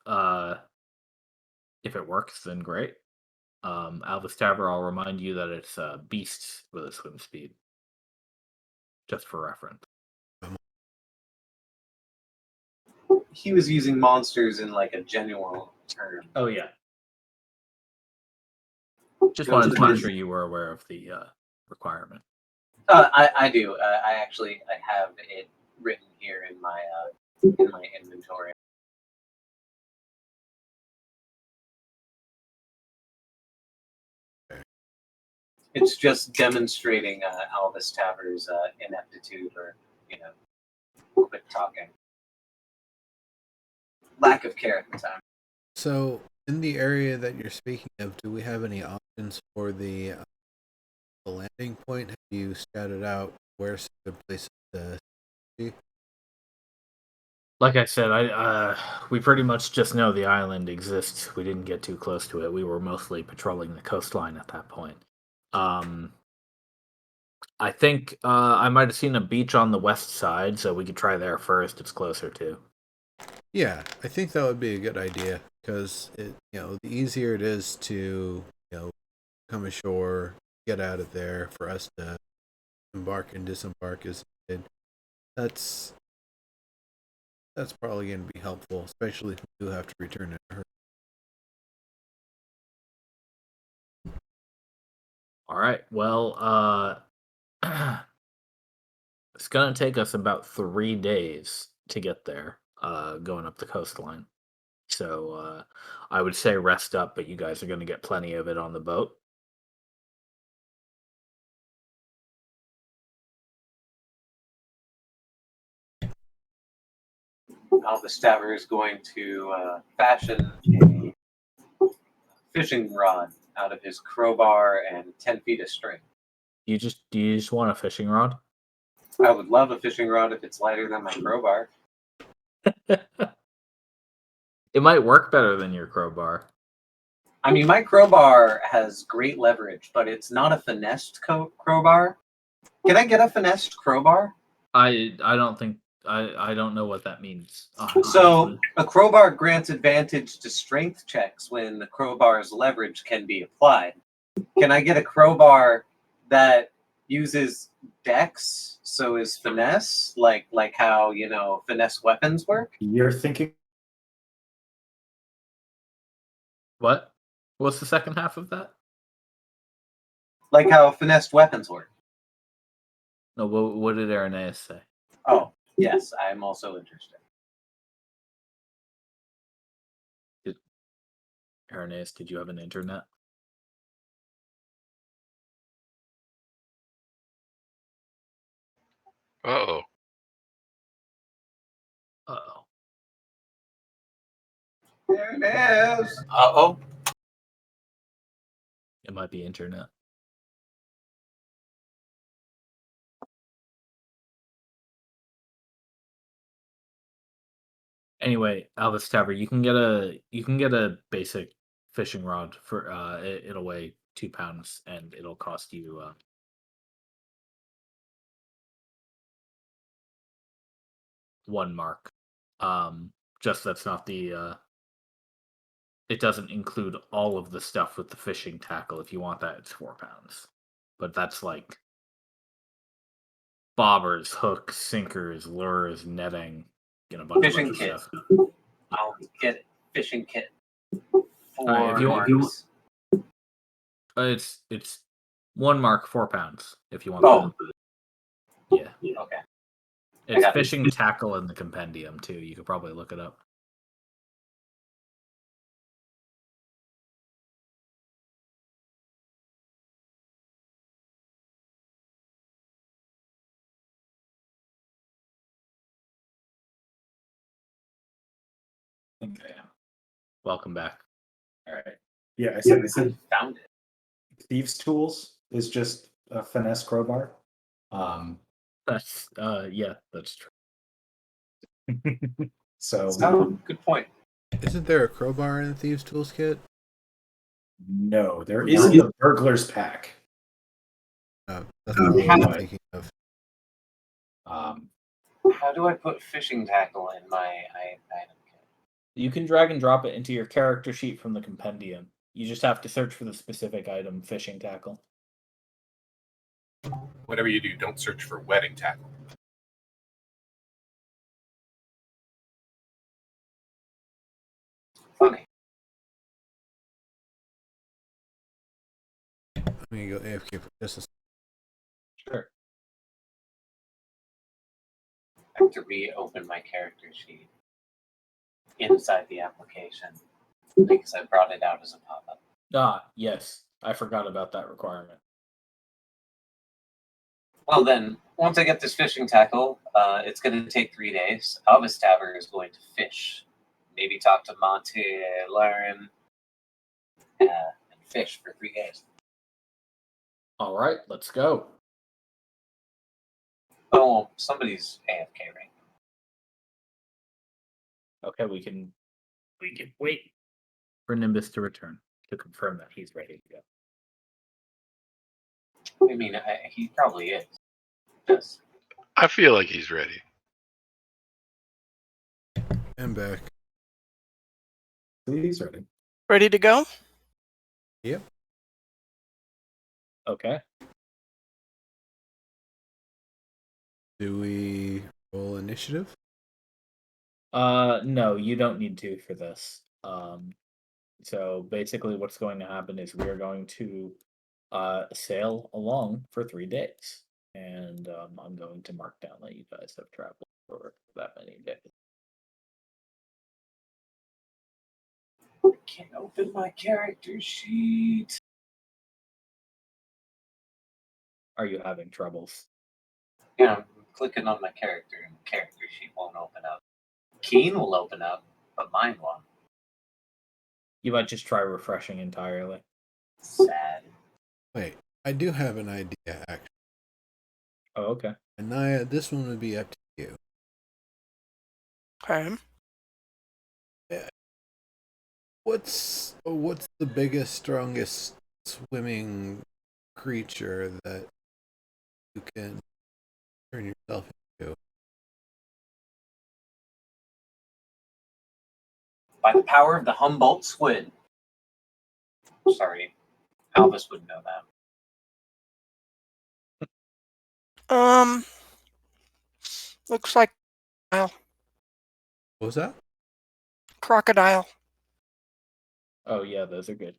it works, then great. Alvis Taver, I'll remind you that it's beasts with a swim speed, just for reference. He was using monsters in like a genuine term. Oh yeah. Just wanted to make sure you were aware of the requirement. I do. I have it written here in my inventory. It's just demonstrating Alvis Taver's ineptitude or, quick talking. Lack of care at the time. So, in the area that you're speaking of, do we have any options for the landing point? Have you scouted out where some good places to see? Like I said, we pretty much just know the island exists. We didn't get too close to it. We were mostly patrolling the coastline at that point. I think I might have seen a beach on the west side, so we could try there first. It's closer too. Yeah, I think that would be a good idea because the easier it is to come ashore, get out of there for us to embark and disembark as needed. That's probably going to be helpful, especially if we do have to return in a hurry. All right. Well, it's gonna take us about 3 days to get there, going up the coastline. So I would say rest up, but you guys are gonna get plenty of it on the boat. Alvastaver is going to fashion a fishing rod out of his crowbar and 10 feet of string. Do you just want a fishing rod? I would love a fishing rod if it's lighter than my crowbar. It might work better than your crowbar. I mean, my crowbar has great leverage, but it's not a finessed crowbar. Can I get a finessed crowbar? I don't think I don't know what that means. So honestly. a crowbar grants advantage to strength checks when the crowbar's leverage can be applied. Can I get a crowbar that uses dex, so is finesse, like how finesse weapons work? You're thinking What? What's the second half of that? Like how finessed weapons work. No, what did Irenaeus say? Oh, yes, I'm also interested. Irenaeus, did you have an internet? Uh-oh. Uh-oh. There it is. Uh-oh. It might be internet. Anyway, Albus Tavern, you can get a basic fishing rod for it'll weigh 2 pounds and it'll cost you 1 mark. Just that's not the it doesn't include all of the stuff with the fishing tackle. If you want that, it's 4 pounds. But that's like bobbers, hooks, sinkers, lures, netting, and a bunch Fishing of kit. stuff. I'll get fishing kit. Alright, if you want- marks. It's 1 mark, 4 pounds. If you want Oh. that. Yeah. Okay. It's got fishing tackle in the compendium too. You could probably look it up. Okay. Welcome back. all right. Yeah, I I said found it. thieves' tools is just a finesse crowbar. That's yeah, that's true. So Good point. Isn't there a crowbar in the Thieves' Tools kit? no, there isn't a burglar's pack. No, that's not what I'm thinking of. How do I put fishing tackle in my item kit? You can drag and drop it into your character sheet from the compendium. You just have to search for the specific item, fishing tackle. Whatever you do, don't search for wedding tackle. Funny. Let me go AFK for just a second. Sure. I have to reopen my character sheet inside the application because I brought it out as a pop-up. Ah, yes. I forgot about that requirement. Well then, once I get this fishing tackle, it's going to take 3 days. Alvastaver is going to fish maybe talk to Monty, learn, and fish for 3 days. All right, let's go. Oh, somebody's AFK right now. Okay, we can wait for Nimbus to return to confirm that he's ready to go. I mean, he probably is. Yes. I feel like he's ready. I'm back. He's ready. Ready to go? Yep. Okay. Do we roll initiative? No, you don't need to for this. So basically what's going to happen is we're going to sail along for 3 days. And I'm going to mark down that you guys have traveled for that many days. I can't open my character sheet. Are you having troubles? Yeah, I'm clicking on my character and the character sheet won't open up. Keen will open up, but mine won't. You might just try refreshing entirely. Sad. Wait, I do have an idea, actually. Oh, okay. Anaya, this one would be up to you. Okay. What's the biggest, strongest swimming creature that you can turn yourself into? By the power of the Humboldt squid. Sorry, Albus would know that. Looks like What was that? crocodile. Oh yeah, those are good.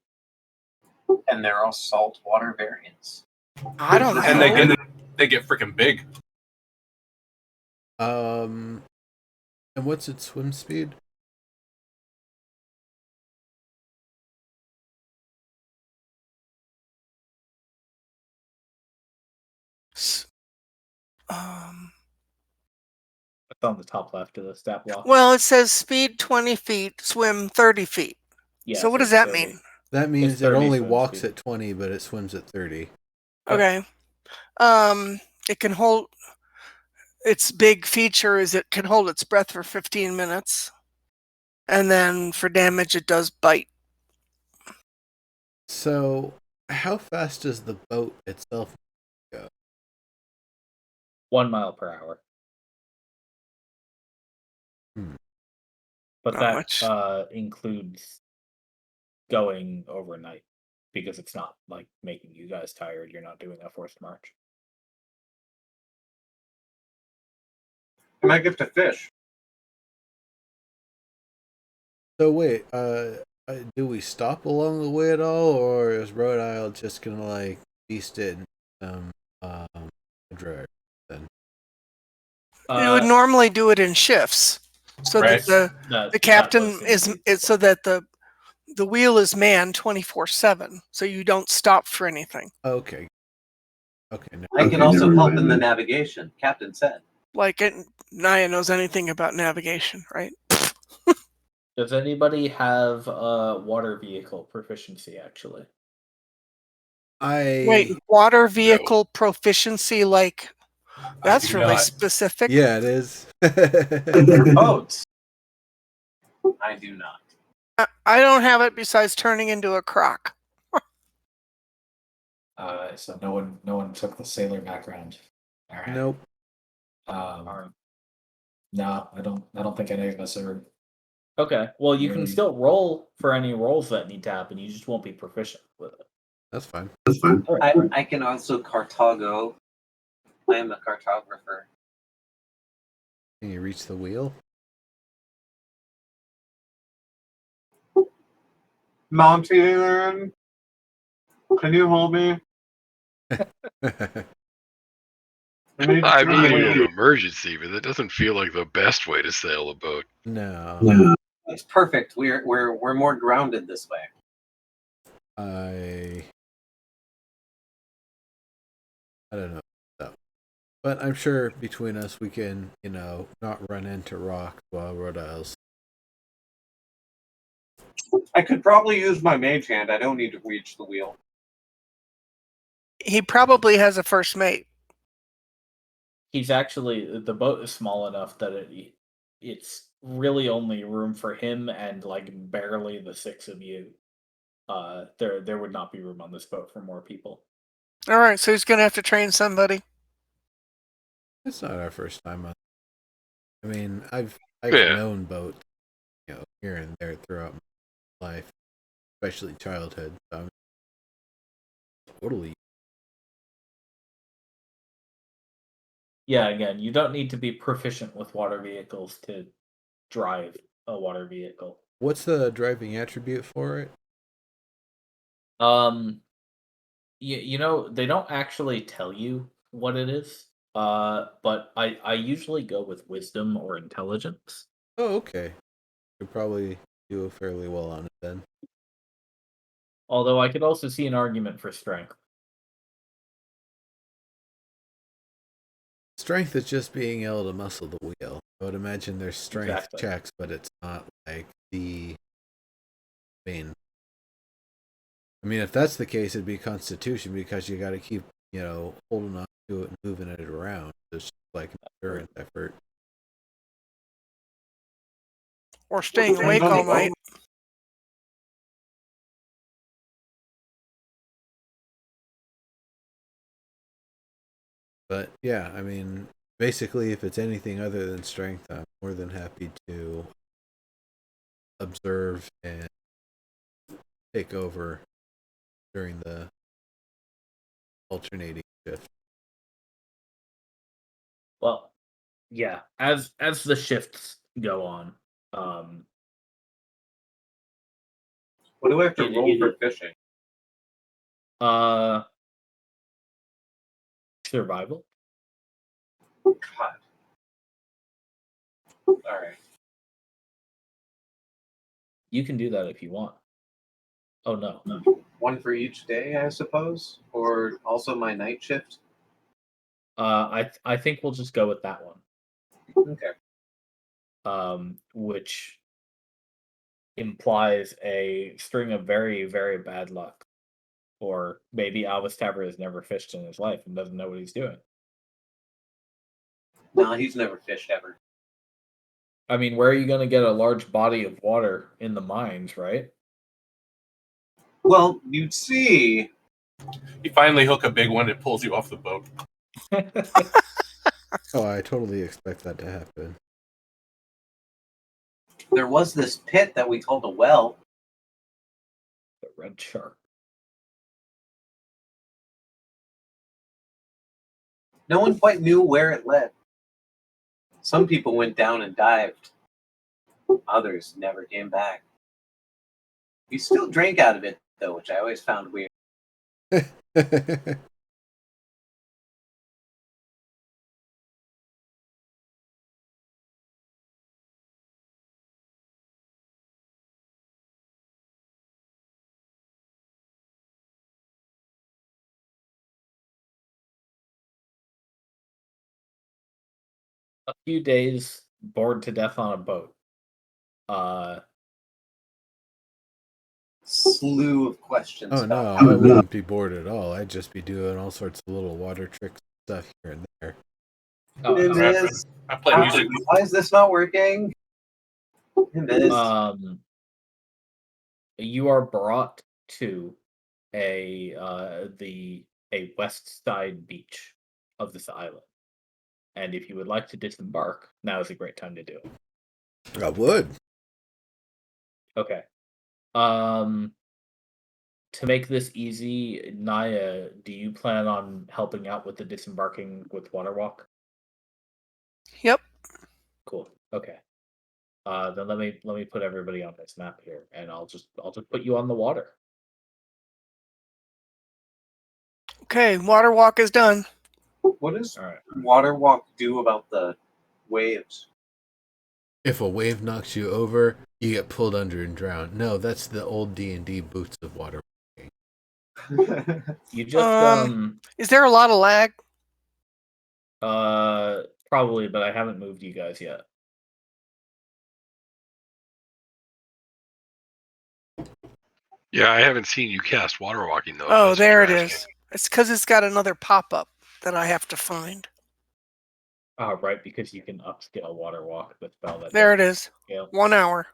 And they're all saltwater variants. I don't know. And they get freaking big. And what's its swim speed? It's on the top left of the stat block. Well, it says speed 20 feet, swim 30 feet. Yeah, So what does that 30. mean? That means it 30 only swim walks speed. at 20, but it swims at 30. Okay. It can hold. Its big feature is it can hold its breath for 15 minutes. And then for damage, it does bite. So, how fast does the boat itself go? 1 mile per hour. But Not that much. includes going overnight because it's not like making you guys tired. You're not doing a forced march. I might get to fish. So wait, do we stop along the way at all, or is Rhode Island just gonna like beast it in drag then? You would normally do it in shifts, so Right. that That the captain was is indeed it's so that the wheel is manned 24/7, so you don't stop for anything. Okay. Okay. No. I can also help in the navigation, Captain said. Like Naya knows anything about navigation, right? Does anybody have water vehicle proficiency actually? Wait, water vehicle proficiency, like that's do really not. specific. Yeah, it is. Boats. I do not. I don't have it besides turning into a croc. So no one took the sailor background. All right. Nope. No, I don't think any of us are. Okay. Well, you can Mm. still roll for any rolls that need to happen. You just won't be proficient with it. That's fine. All right. I can also cartogo. I am a cartographer. Can you reach the wheel? Mountain, can you hold me? I mean, in an emergency, but that doesn't feel like the best way to sail a boat. No. It's perfect. We're more grounded this way. I don't know. So. But I'm sure between us we can, not run into rocks while Rhode Island's I could probably use my mage hand. I don't need to reach the wheel. He probably has a first mate. He's actually, the boat is small enough that it's really only room for him and like barely the 6 of you. There would not be room on this boat for more people. All right, so he's gonna have to train somebody. It's not our first time on. I mean, I've Yeah. known boats, here and there throughout my life, especially childhood. So I'm totally. Yeah, again, you don't need to be proficient with water vehicles to drive a water vehicle. What's the driving attribute for it? They don't actually tell you what it is. But I usually go with wisdom or intelligence. Oh, okay. Could probably do fairly well on it then. Although I could also see an argument for strength. Strength is just being able to muscle the wheel. I would imagine there's strength Exactly. checks, but it's not like the main. I mean, if that's the case, it'd be Constitution because you got to keep, holding on to it and moving it around. It's just like an endurance effort. Or staying awake all night. But yeah, I mean, basically, if it's anything other than strength, I'm more than happy to observe and take over during the alternating shift. Well, yeah, as the shifts go on, What do I have to roll for fishing? Survival. God. All right. You can do that if you want. Oh no. One for each day, I suppose, or also my night shift. I think we'll just go with that one. Okay. Which implies a string of very, very bad luck. Or maybe Albus Tabber has never fished in his life and doesn't know what he's doing. No, he's never fished ever. I mean, where are you going to get a large body of water in the mines, right? Well, you'd see. You finally hook a big one, it pulls you off the boat. Oh, I totally expect that to happen. There was this pit that we called a well. The red shark. No one quite knew where it led. Some people went down and dived. Others never came back. We still drank out of it, though, which I always found weird. A few days bored to death on a boat. Slew of questions. Oh no, about I wouldn't be bored at all. I'd just be doing all sorts of little water tricks stuff here and there. Oh, It no. is. I play music. Why is this not working? It is. You are brought to a west side beach of this island, and if you would like to disembark, now is a great time to do it. I would. Okay. To make this easy, Naya, do you plan on helping out with the disembarking with Waterwalk? Yep. Cool. Okay. Then let me put everybody on this map here, and I'll just put you on the water. Okay, water walk is done. What does All right. water walk do about the waves? If a wave knocks you over, you get pulled under and drowned. No, that's the old D&D boots of water. You just Is there a lot of lag? probably, but I haven't moved you guys yet. Yeah, I haven't seen you cast water walking though. if Oh, that's what there you're it asking. is. It's because it's got another pop-up that I have to find. Right, because you can upscale water walk the spell that There it doesn't is. scale. 1 hour.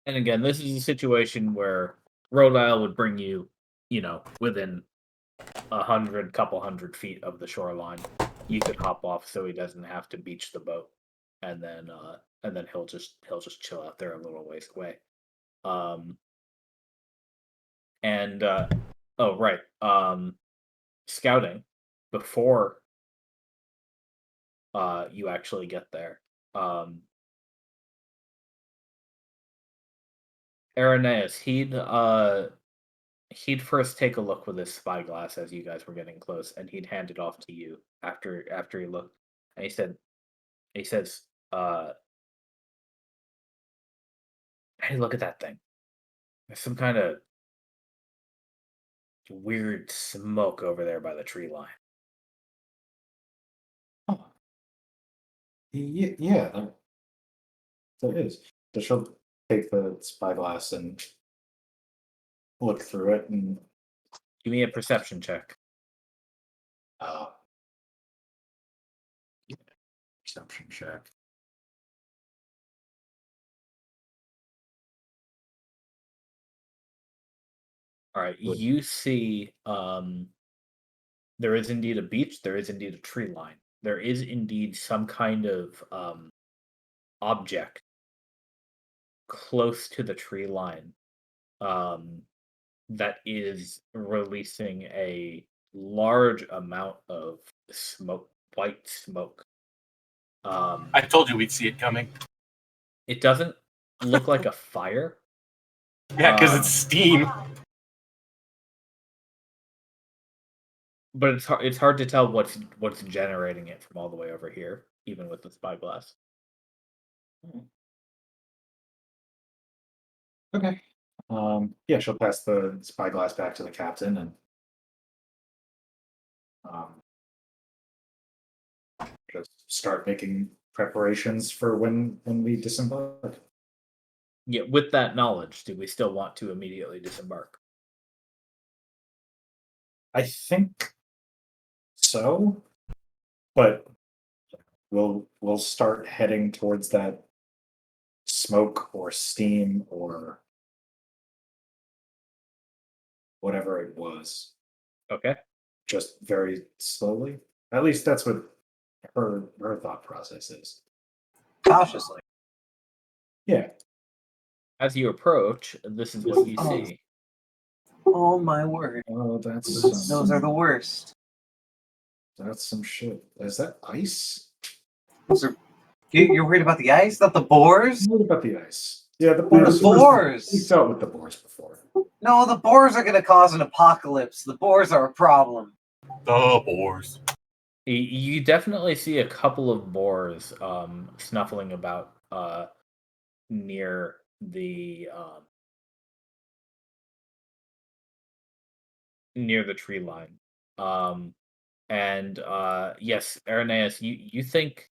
And again, this is a situation where Rhode Isle would bring you, within couple hundred feet of the shoreline. You could hop off, so he doesn't have to beach the boat, and then he'll just chill out there a little ways away. And oh right, scouting before you actually get there. Irenaeus, he'd first take a look with his spyglass as you guys were getting close, and he'd hand it off to you after he looked. And he says, "Hey, look at that thing. There's some kind of weird smoke over there by the tree line." Oh, yeah, there is. So she'll take the spyglass and look through it, and Give me a perception check. uh, yeah, perception check. All right, Would- you see, there is indeed a beach. There is indeed a tree line. There is indeed some kind of object close to the tree line um, that is releasing a large amount of smoke, white smoke. I told you we'd see it coming. It doesn't look like a fire. Yeah, because it's steam. But it's hard to tell what's generating it from all the way over here, even with the spyglass. Okay. Yeah, she'll pass the spyglass back to the captain and um, just start making preparations for when we disembark. Yeah, with that knowledge, do we still want to immediately disembark? I think so, but we'll start heading towards that smoke or steam or whatever it was, Okay. just very slowly. At least that's what her thought process is. Cautiously. Yeah. As you approach, this is what you Oh. see. Oh my word. Oh, that's Those are the worst. that's some shit. Is that ice? Those are. You're worried about the ice, not the boars? What about the ice? Yeah, the The boars. boars. We've dealt with the boars before. No, the boars are going to cause an apocalypse. The boars are a problem. The boars. You definitely see a couple of boars snuffling about near the tree line. And yes, Irenaeus, you think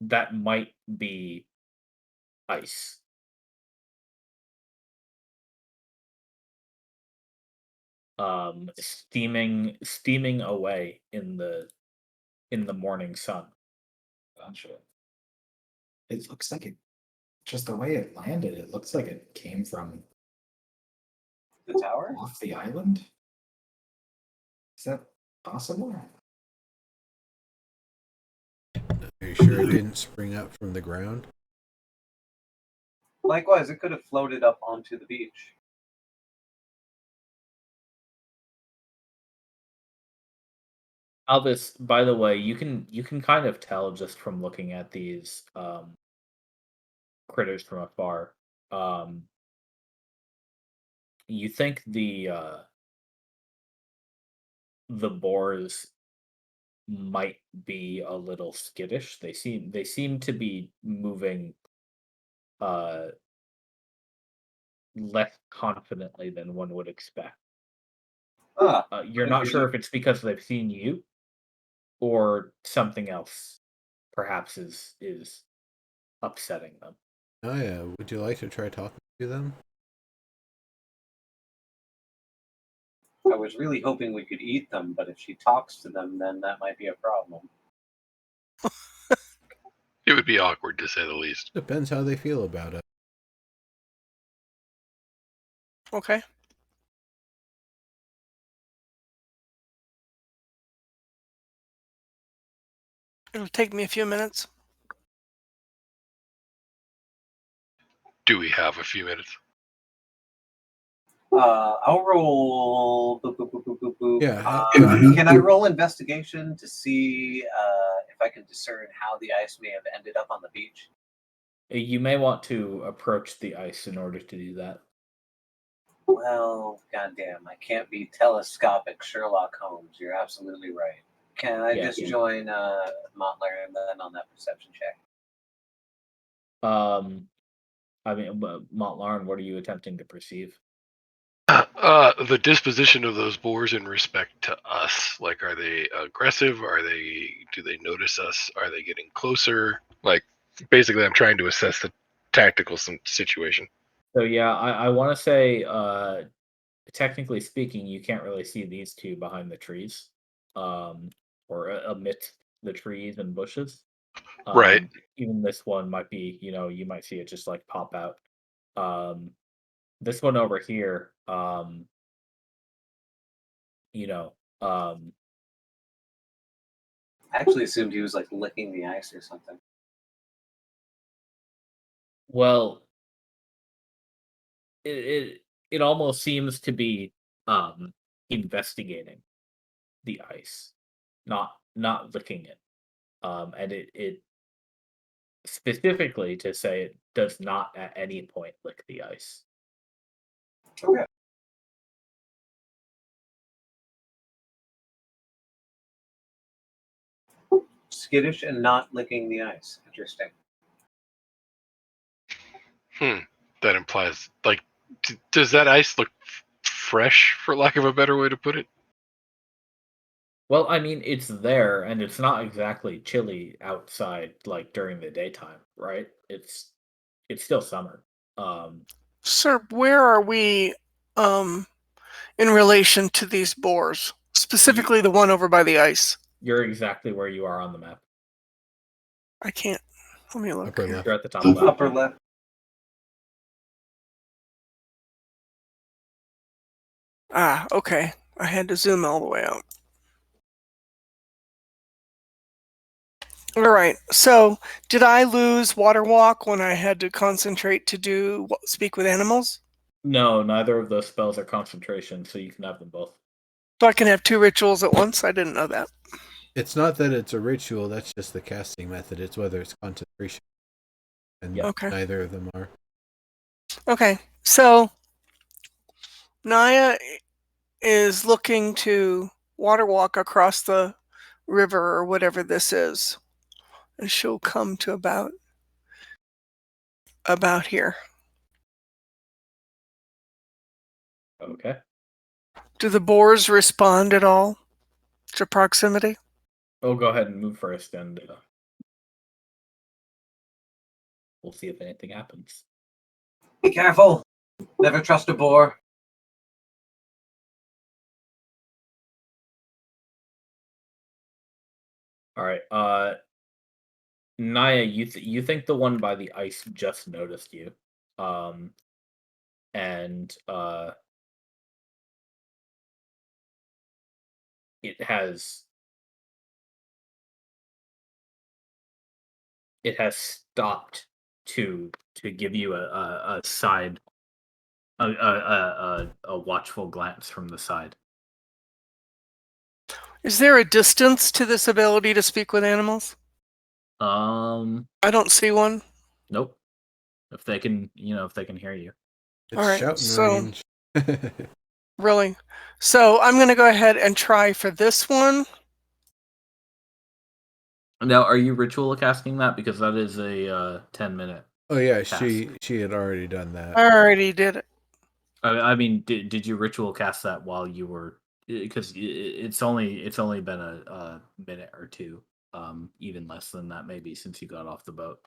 that might be ice. Steaming away in the morning sun. Gotcha. It looks like it. Just the way it landed, it looks like it came from The tower? off the island. Is that possible? Are you sure it didn't spring up from the ground? Likewise, it could have floated up onto the beach. Albus, by the way, you can kind of tell just from looking at these critters from afar. You think the boars might be a little skittish. They seem to be moving uh less confidently than one would expect. Ah, You're not sure if it's because they've seen you or something else perhaps is upsetting them. Oh yeah, would you like to try talking to them? I was really hoping we could eat them, but if she talks to them, then that might be a problem. It would be awkward to say the least. Depends how they feel about it. Okay. It'll take me a few minutes. Do we have a few minutes? I'll roll. Boop, boop, boop, boop, boop, boop. Yeah. Can I roll investigation to see if I can discern how the ice may have ended up on the beach? You may want to approach the ice in order to do that. Well, goddamn, I can't be telescopic Sherlock Holmes. You're absolutely right. Can I just join Montler and then on that perception check? I mean, Montlarn, what are you attempting to perceive? The disposition of those boars in respect to us. Like, are they aggressive? Do they notice us? Are they getting closer? Like, basically, I'm trying to assess the tactical situation. So yeah, I want to say, technically speaking, you can't really see these two behind the trees, or amidst the trees and bushes. Right. Even this one might be, you might see it just like pop out. This one over here, you know, um, I actually assumed he was like licking the ice or something. well, it almost seems to be investigating the ice, not licking it. And it specifically to say it does not at any point lick the ice. Okay. Skittish and not licking the ice. Interesting. That implies, like, does that ice look fresh, for lack of a better way to put it? Well, I mean, it's there, and it's not exactly chilly outside like during the daytime, right? It's still summer. Sir, where are we in relation to these boars? Specifically the one over by the ice. You're exactly where you are on the map. I can't. Let me look Upper here. left. You're at the top left. Upper left. Ah, okay. I had to zoom all the way out. All right. So, did I lose water walk when I had to concentrate to do speak with animals? No, neither of those spells are concentration, so you can have them both. So I can have two rituals at once? I didn't know that. It's not that it's a ritual, that's just the casting method. It's whether it's concentration. And Yeah. Okay. neither of them are. Okay. So, Naya is looking to water walk across the river or whatever this is. And she'll come to about here. Okay. Do the boars respond at all to proximity? Oh, go ahead and move first, and we'll see if anything happens. Be careful. Never trust a boar. All right. Naya, you think the one by the ice just noticed you, and it has stopped to give you a side a watchful glance from the side. Is there a distance to this ability to speak with animals? I don't see one. Nope. If they can, if they can hear you. It's All right, shouting so- range. Really? So I'm going to go ahead and try for this one. Now, are you ritual casting that, because that is a 10-minute? Oh yeah, Pass. she had already done that. I already did it. I mean, did you ritual cast that while you were? Because it's only been a minute or two, even less than that maybe, since you got off the boat.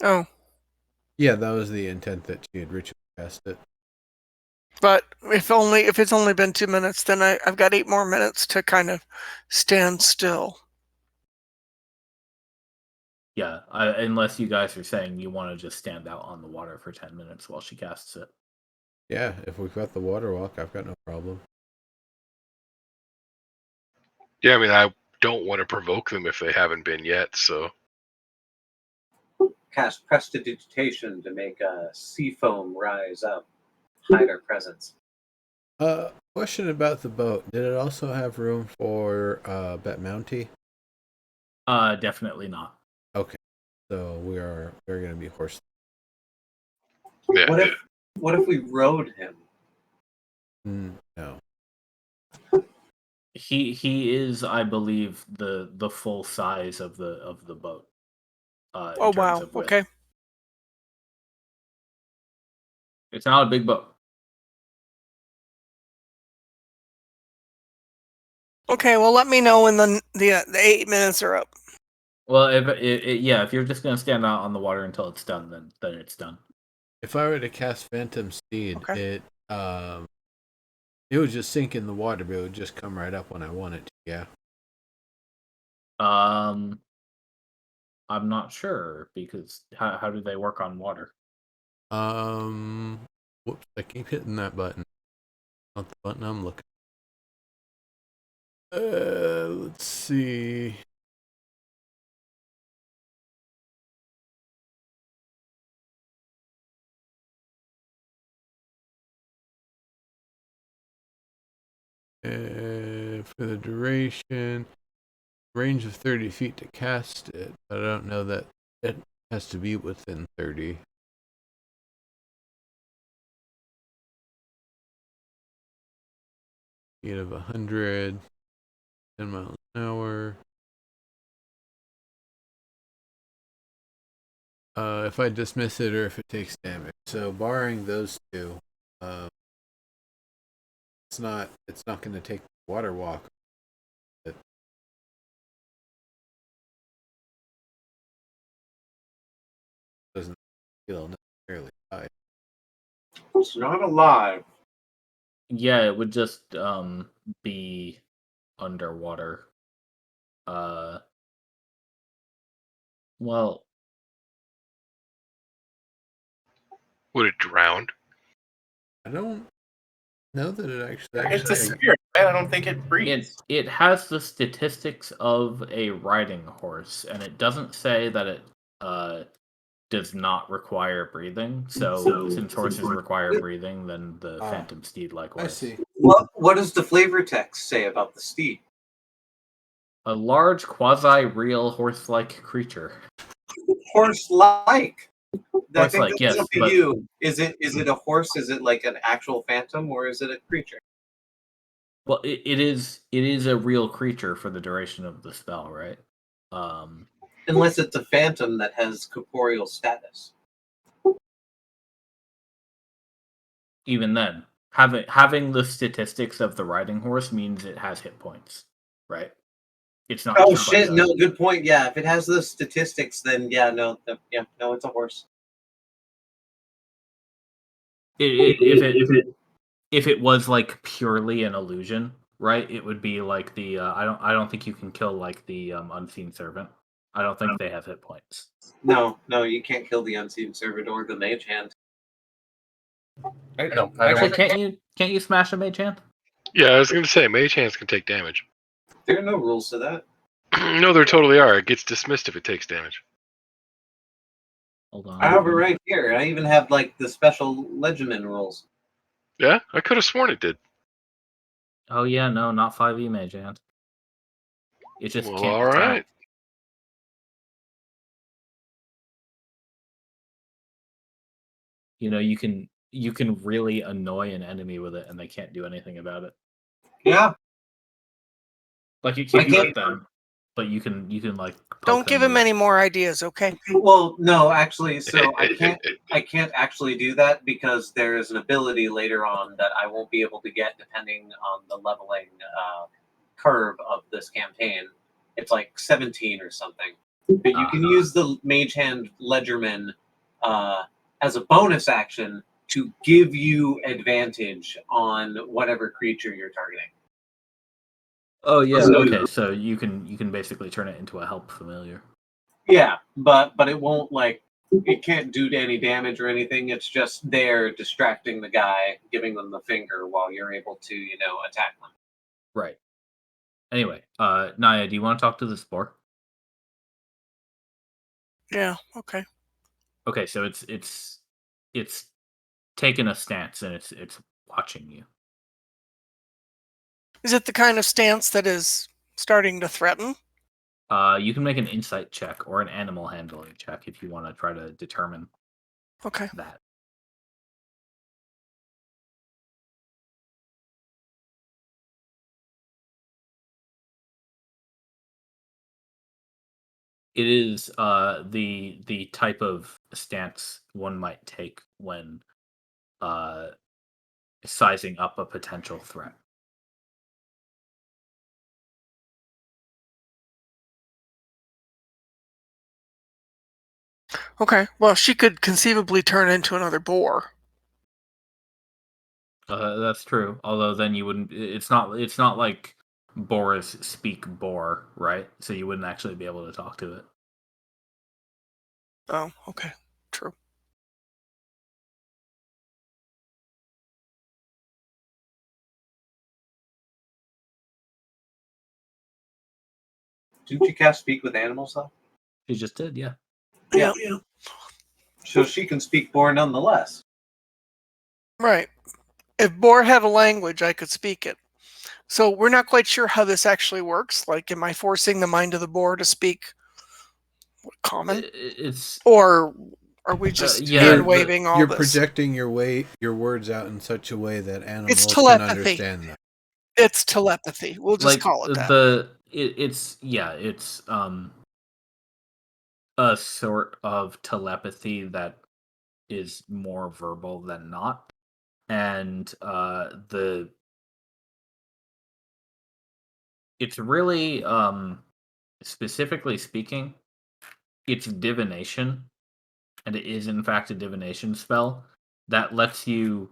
Oh, Yeah, that was the intent that she had ritual cast it. but if it's only been 2 minutes, then I've got 8 more minutes to kind of stand still. Yeah, unless you guys are saying you want to just stand out on the water for 10 minutes while she casts it. Yeah, if we've got the water walk, I've got no problem. Yeah, I mean, I don't want to provoke them if they haven't been yet, so. Cast prestidigitation to make sea foam rise up, hide our presence. Question about the boat. Did it also have room for Bet Mountie? Definitely not. Okay, so we're going to be horse. Yeah. What if we rode him? No. He is, I believe, the full size of the boat. Oh, In terms wow. of width. Okay. It's not a big boat. Okay, well, let me know when the 8 minutes are up. Well, if you're just gonna stand out on the water until it's done, then it's done. If I were to cast Phantom Steed, Okay. it would just sink in the water, but it would just come right up when I want it to. Yeah. I'm not sure because how do they work on water? Whoops! I keep hitting that button. Not the button I'm looking. Let's see. For the duration, range of 30 feet to cast it, but I don't know that it has to be within 30. Speed of 100, 10 miles an hour. If I dismiss it or if it takes damage. So barring those two, it's not going to take the water walk. It doesn't feel necessarily high. It's not alive. Yeah, it would just be underwater. Well, Would it drown? I don't know that it actually. It's a spirit, right? I don't think it breathes. it has the statistics of a riding horse, and it doesn't say that it does not require breathing. So since horses require breathing, then the Phantom Steed likewise. I see. What does the flavor text say about the steed? A large quasi-real horse-like creature. Horse-like. I think Horse-like, that's yes, up to but you. Is it a horse? Is it like an actual phantom, or is it a creature? well, it is a real creature for the duration of the spell, right? Unless it's a phantom that has corporeal status. Even then, having the statistics of the riding horse means it has hit points, right? It's not. Oh just shit! Like No, good point. Yeah, if it has the statistics, then yeah, no, it's a horse. If it was like purely an illusion, right? It would be like the I don't think you can kill like the unseen servant. I don't think they have hit points. No, you can't kill the unseen servant or the mage hand. Actually, can't you smash a mage hand? Yeah, I was going to say, mage hands can take damage. There are no rules to that. No, there totally are. It gets dismissed if it takes damage. Hold on. I have it right here. I even have like the special legiman rules. Yeah, I could have sworn it did. Oh yeah, no, not 5e mage hand. It just Well, can't all attack. right. You know, you can really annoy an enemy with it, and they can't do anything about it. Yeah. Like you can't hurt them, but you can like. Don't give him any more ideas, okay? Well, no, actually, so I can't actually do that because there is an ability later on that I won't be able to get depending on the leveling curve of this campaign. It's like 17 or something. But you can use the Mage Hand Ledgerman as a bonus action to give you advantage on whatever creature you're targeting. Oh yeah. So- Okay. So you can basically turn it into a help familiar. Yeah, but it won't it can't do any damage or anything. It's just there distracting the guy, giving them the finger while you're able to, attack them. Right. Anyway, Naya, do you want to talk to the spore? Yeah. Okay. Okay, so it's taken a stance and it's watching you. Is it the kind of stance that is starting to threaten? You can make an insight check or an animal handling check if you want to try to determine Okay. that. It is the type of stance one might take when sizing up a potential threat. Okay. Well, she could conceivably turn into another boar. That's true. Although then you wouldn't. It's not like boars speak boar, right? So you wouldn't actually be able to talk to it. Oh, okay. True. Didn't you cast Speak with Animals, though? She just did, yeah. Yeah. So she can speak boar nonetheless. Right. If boar had a language, I could speak it. So we're not quite sure how this actually works. Like, am I forcing the mind of the boar to speak common? It's Or are we just yeah, hand waving all You're this? projecting your words out in such a way that animals can telepathy. understand them. It's telepathy. We'll just like call it that. it's a sort of telepathy that is more verbal than not, and it's really specifically speaking, it's divination, and it is in fact a divination spell that lets you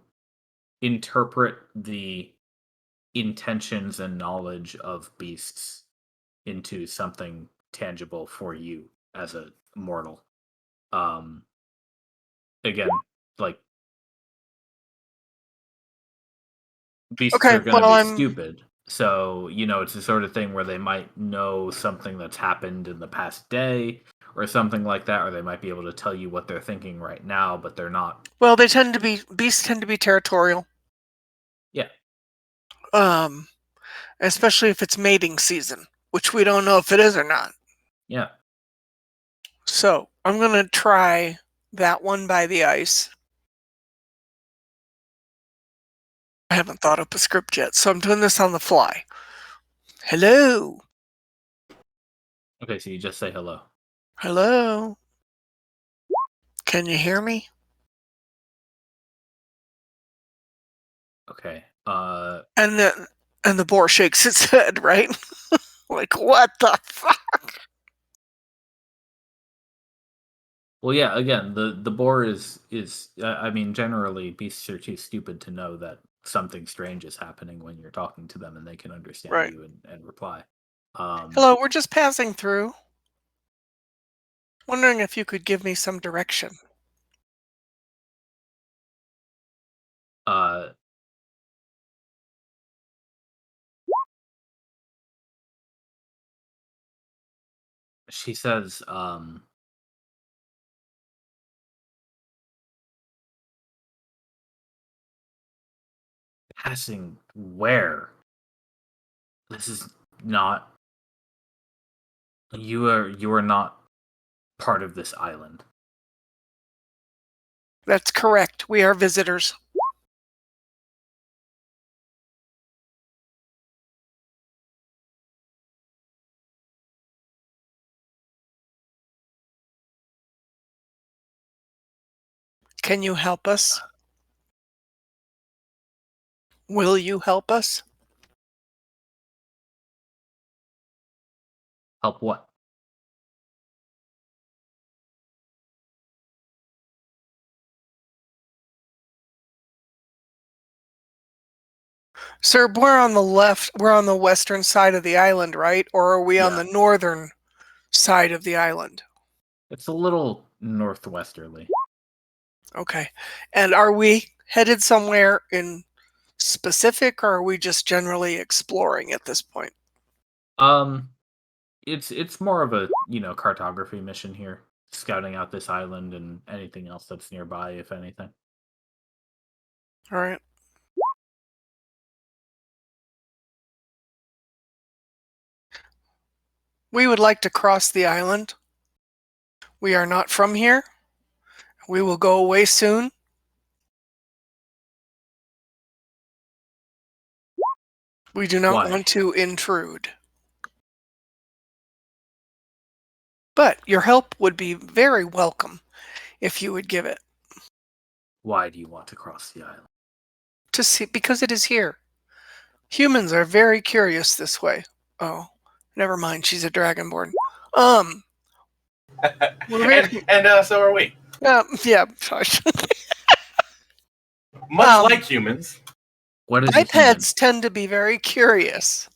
interpret the intentions and knowledge of beasts into something tangible for you as a mortal. Again, like beasts Okay, are going to well, be I'm stupid. So, it's the sort of thing where they might know something that's happened in the past day or something like that, or they might be able to tell you what they're thinking right now, but they're not. well. Beasts tend to be territorial. Yeah. Especially if it's mating season, which we don't know if it is or not. Yeah. So I'm gonna try that one by the ice. I haven't thought up a script yet, so I'm doing this on the fly. Hello. Okay, so you just say hello. Hello. Can you hear me? Okay. And the boar shakes its head, right? Like, what the fuck? Well, yeah. Again, the boar is I mean, generally, beasts are too stupid to know that something strange is happening when you're talking to them, and they can understand Right. you and reply. Hello, we're just passing through. Wondering if you could give me some direction. Uh, she says, passing where? This is not. You are not part of this island. That's correct. We are visitors. Can you help us? Will you help us? Help what? Sir, we're on the left. We're on the western side of the island, right? Or are we on Yeah. the northern side of the island? It's a little northwesterly. Okay. And are we headed somewhere in specific, or are we just generally exploring at this point? It's more of a cartography mission here, scouting out this island and anything else that's nearby, if anything. All right. We would like to cross the island. We are not from here. We will go away soon. We do not Why? want to intrude. But your help would be very welcome if you would give it Why do you want to cross the island? to see, because it is here. Humans are very curious this way. Oh, never mind. She's a dragonborn. We're very, and so are we. yeah. Much like humans. What is a human? Bipeds tend to be very curious.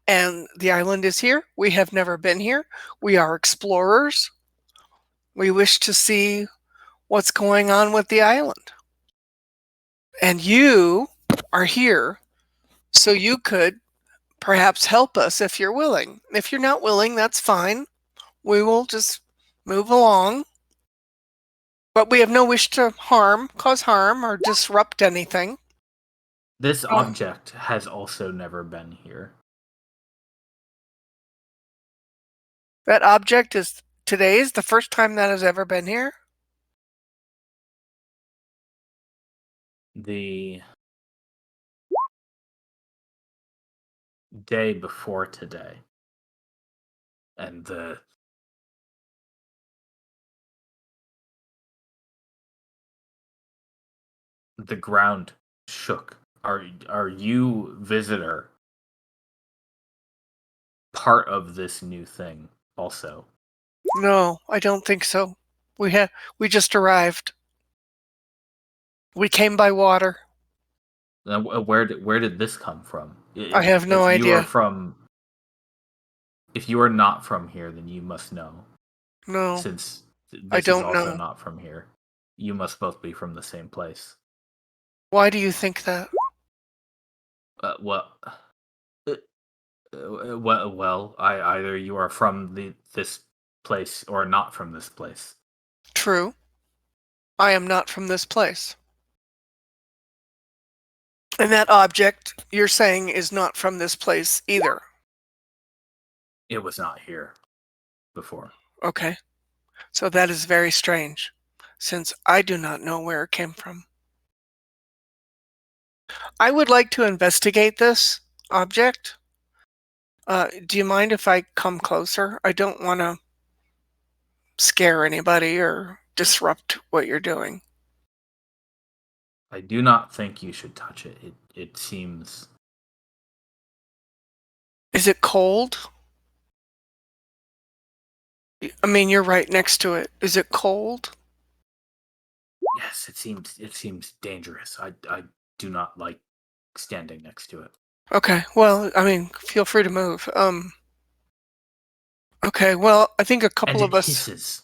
And the island is here. We have never been here. We are explorers. We wish to see what's going on with the island. And you are here, so you could perhaps help us if you're willing. If you're not willing, that's fine. We will just move along. But we have no wish to cause harm, or disrupt anything. This object has also never been here. That object is today's the first time that has ever been here? The day before today. And the ground shook. Are you, visitor, part of this new thing also? No, I don't think so. We just arrived. We came by water. Then where did this come from? I have no if you are idea. if you are not from here, then you must know. No, Since this I is don't also know. not from here, you must both be from the same place. Why do you think that? Well, either you are from this place or not from this place. True. I am not from this place. And that object you're saying is not from this place either. It was not here before. Okay. So that is very strange, since I do not know where it came from. I would like to investigate this object. Do you mind if I come closer? I don't want to scare anybody or disrupt what you're doing. I do not think you should touch it. It seems... Is it cold? I mean, you're right next to it. Is it cold? Yes, it seems dangerous. I do not like standing next to it. Okay, well, I mean, feel free to move. Okay, well, I think a couple of us... Hisses.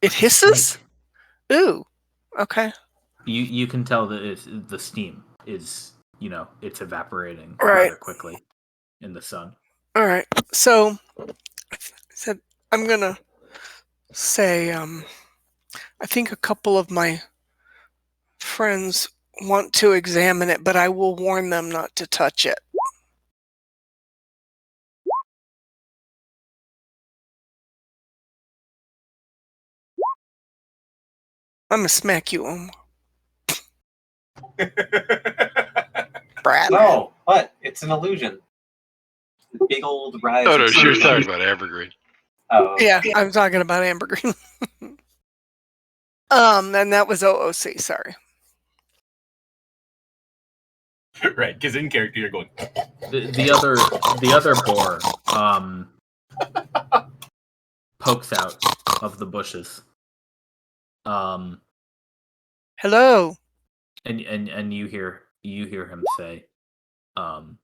It hisses? Snake. Ooh, okay. You can tell that the steam is, it's evaporating Right. rather quickly in the sun. All right, so I said I'm gonna say I think a couple of my friends want to examine it, but I will warn them not to touch it. I'm gonna smack you, Brad. No, what? It's an illusion. The big old rise. Oh no, of she was sun. talking about Evergreen. Oh, Yeah, I'm talking about ambergreen. And that was OOC. Sorry. Right, because in character you're going. The other boar pokes out of the bushes. Hello. And you hear you hear him say, um,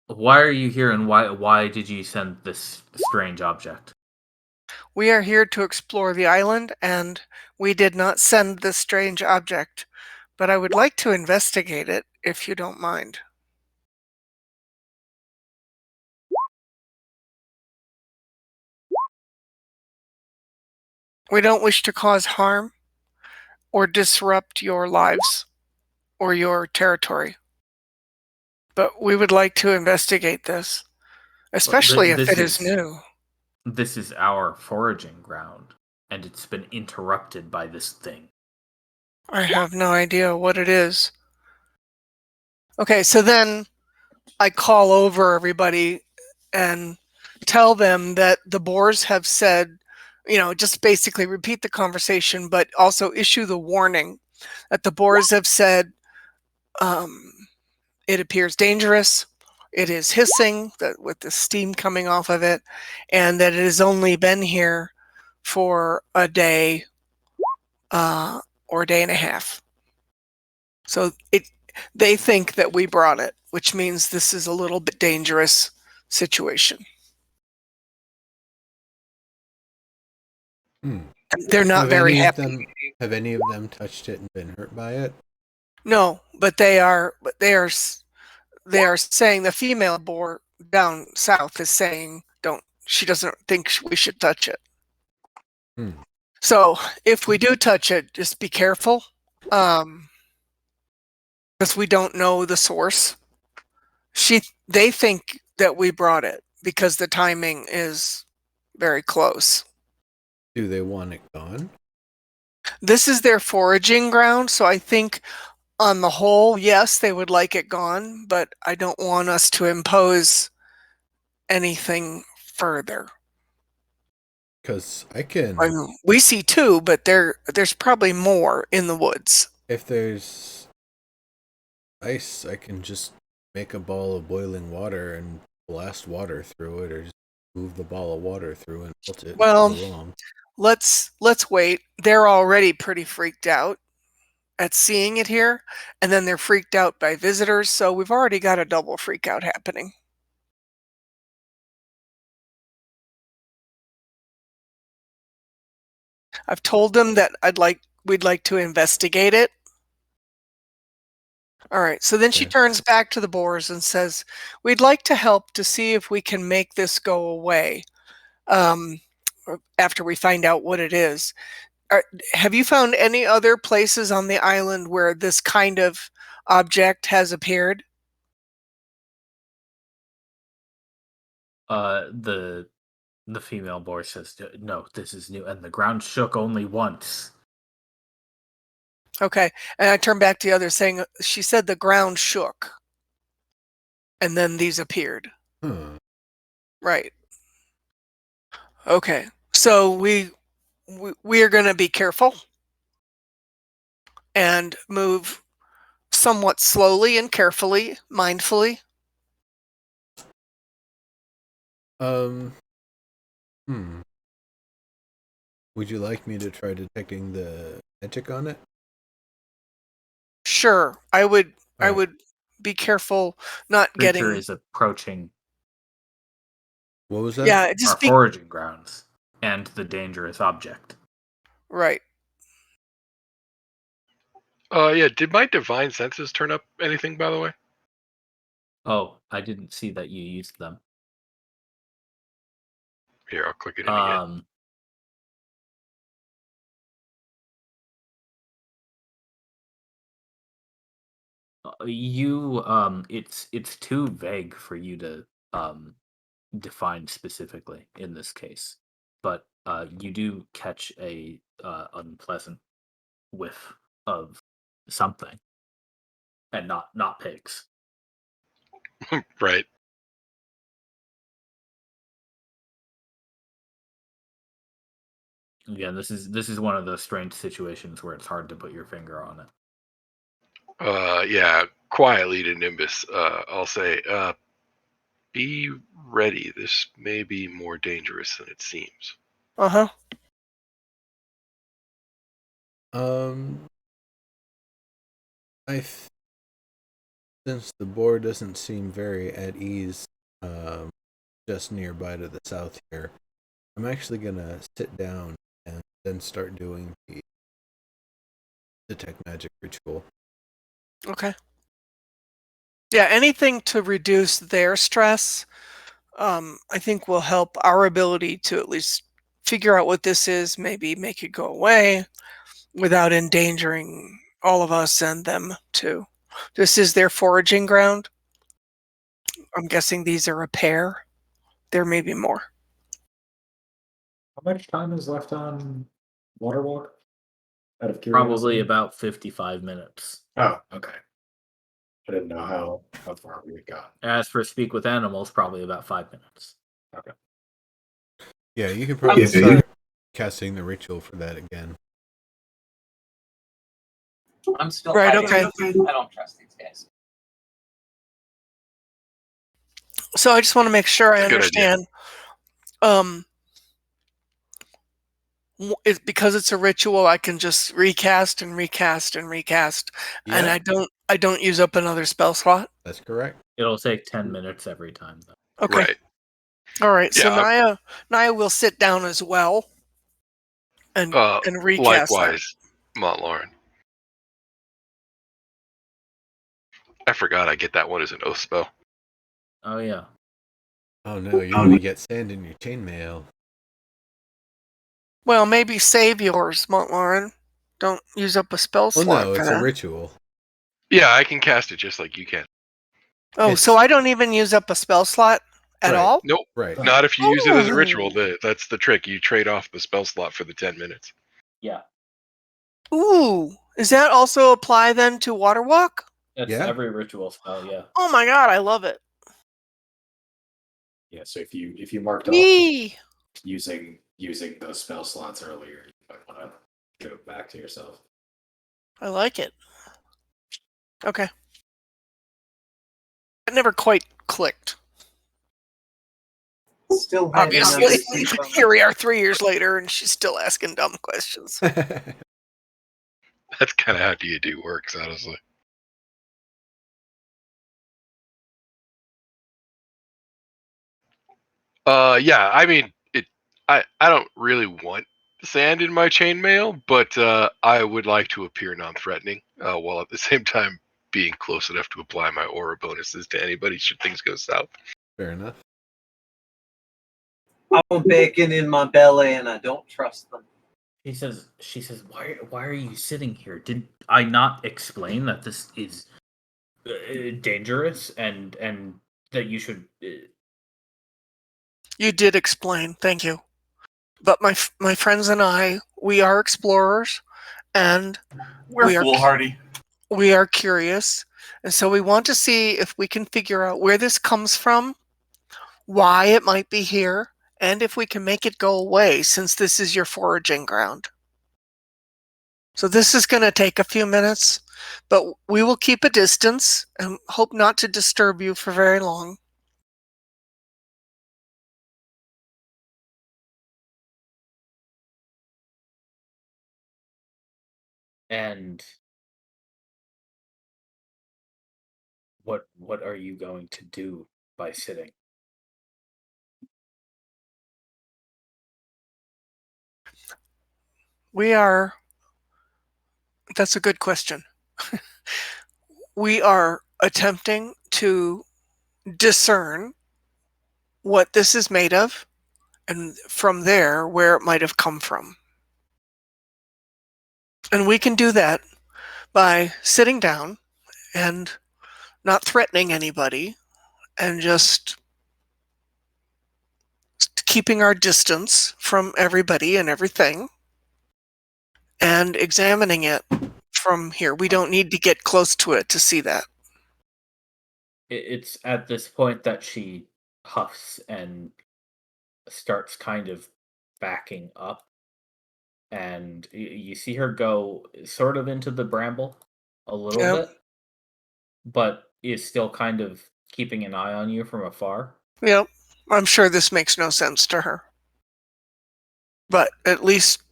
"Why are you here, and why did you send this strange object?" We are here to explore the island, and we did not send this strange object, but I would like to investigate it, if you don't mind. We don't wish to cause harm or disrupt your lives or your territory, but we would like to investigate this, Well, especially if it is new. this is our foraging ground, and it's been interrupted by this thing. I have no idea what it is. Okay, so then I call over everybody and tell them that the boars have said, just basically repeat the conversation, but also issue the warning that the boars have said um, it appears dangerous, it is hissing with the steam coming off of it, and that it has only been here for a day or a day and a half. So they think that we brought it, which means this is a little bit dangerous situation. Hmm. They're not very happy. Have any of them touched it and been hurt by it? No, but they are saying the female boar down south is saying she doesn't think we should touch it. Hmm. So if we do touch it, just be careful, because we don't know the source. They think that we brought it because the timing is very close. Do they want it gone? This is their foraging ground, so I think on the whole, yes, they would like it gone, but I don't want us to impose anything further. Because I can. I mean, we see two, but there's probably more in the woods. If there's ice, I can just make a ball of boiling water and blast water through it, or just move the ball of water through and melt it. Well, and go along. let's wait. They're already pretty freaked out at seeing it here, and then they're freaked out by visitors, so we've already got a double freak out happening. I've told them that we'd like to investigate it. All right, so then she Okay. turns back to the boars and says, "We'd like to help to see if we can make this go away after we find out what it is. Have you found any other places on the island where this kind of object has appeared?" The female boar says, "No, this is new, and the ground shook only once." Okay, and I turn back to the other saying, she said the ground shook, and then these appeared. Huh. Right. Okay, so we are going to be careful and move somewhat slowly and carefully, mindfully. Hmm. Would you like me to try detecting the magic on it? Sure, I would Alright. be careful not Creature getting. is approaching What was that? Yeah, our just be foraging grounds and the dangerous object. right. Yeah. Did my divine senses turn up anything, by the way? Oh, I didn't see that you used them. Here, I'll click it in again. It's too vague for you to define specifically in this case, but you do catch a unpleasant whiff of something, and not pigs. Right. Again, this is one of those strange situations where it's hard to put your finger on it. Yeah. Quietly to Nimbus, I'll say, be ready. This may be more dangerous than it seems. Uh-huh. I since the boar doesn't seem very at ease, just nearby to the south here, I'm actually gonna sit down and then start doing the detect magic ritual. Okay. Yeah, anything to reduce their stress, I think will help our ability to at least figure out what this is, maybe make it go away without endangering all of us and them too. This is their foraging ground. I'm guessing these are a pair. There may be more. How much time is left on Water Walk? Out of Probably curiosity. about 55 minutes. Oh, okay. I didn't know how far we had got. As for Speak with Animals, probably about 5 minutes. Okay. Yeah, you can probably start casting the ritual for that again. I'm still Right, hiding. okay. I don't trust these guys. So I just want to make sure I That's a good idea. understand. Because it's a ritual, I can just recast and recast and recast, and Yeah, I don't use up another spell slot. that's correct. It'll take 10 minutes every time, though. Okay. Right. All right. So Yeah. Naya will sit down as well and recast that. Likewise, Montlaurent. I forgot I get that one as an oath spell. Oh, yeah. Oh no, you're gonna get sand in your chainmail. Well, maybe save yours, Montlaurent. Don't use up a spell Well, slot no, for it's a that. ritual. Yeah, I can cast it just like you can. Oh, It's- so I don't even use up a spell slot at Right. all? Nope. Right. Not if you use it as a ritual. Oh. That's the trick. You trade off the spell slot for the 10 minutes. Yeah. Ooh. Does that also apply then to Water Walk? That's Yeah. every ritual spell, yeah. Oh my god, I love it. Yeah, so if you marked off Yee. using those spell slots earlier, you might want to go back to yourself. I like it. Okay. It never quite clicked. Still hiding Obviously. under seat. Here we are 3 years later and she's still asking dumb questions. That's kind of how D&D works, honestly. Yeah, I mean, I don't really want sand in my chainmail, but I would like to appear non-threatening, while at the same time being close enough to apply my aura bonuses to anybody should things go south. Fair enough. I'm bacon in my belly, and I don't trust them. She says, why are you sitting here? Did I not explain that this is dangerous and that you should... You did explain, thank you. But my friends and I, we are explorers, and We're we are foolhardy. we are curious, and so we want to see if we can figure out where this comes from, why it might be here, and if we can make it go away since this is your foraging ground. So this is going to take a few minutes, but we will keep a distance and hope not to disturb you for very long. And what are you going to do by sitting? That's a good question. We are attempting to discern what this is made of, and from there, where it might have come from. And we can do that by sitting down and not threatening anybody and just keeping our distance from everybody and everything and examining it from here. We don't need to get close to it to see that. It's at this point that she huffs and starts kind of backing up, and you see her go sort of into the bramble a little Yep. bit, but is still kind of keeping an eye on you from afar. Yep. I'm sure this makes no sense to her. But at least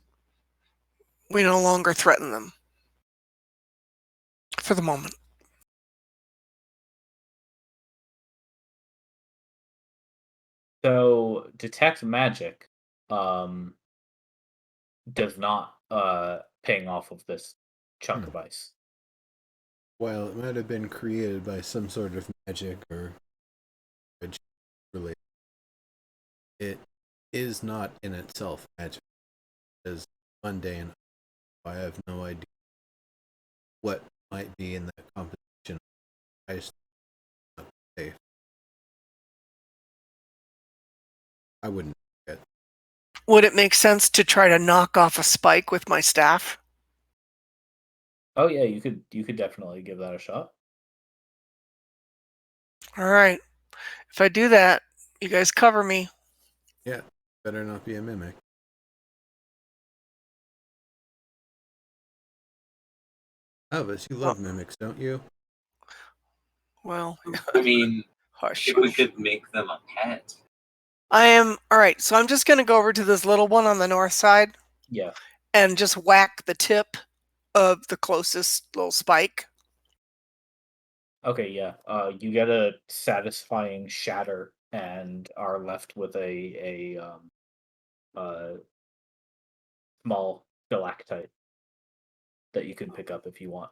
We no longer threaten them. For the moment. So detect magic does not ping off of this chunk of ice. While it might have been created by some sort of magic or related, it is not in itself magic. It is mundane. I have no idea what might be in that composition. I just not safe. I wouldn't get. Would it make sense to try to knock off a spike with my staff? Oh yeah, you could definitely give that a shot. All right. If I do that, you guys cover me. Yeah, better not be a mimic. Elvis, you love mimics, don't you? Well, I mean, hush. if we could make them a pet. I am all right. So I'm just going to go over to this little one on the north side Yeah. and just whack the tip of the closest little spike. Okay, yeah. You get a satisfying shatter and are left with a small stalactite that you can pick up if you want.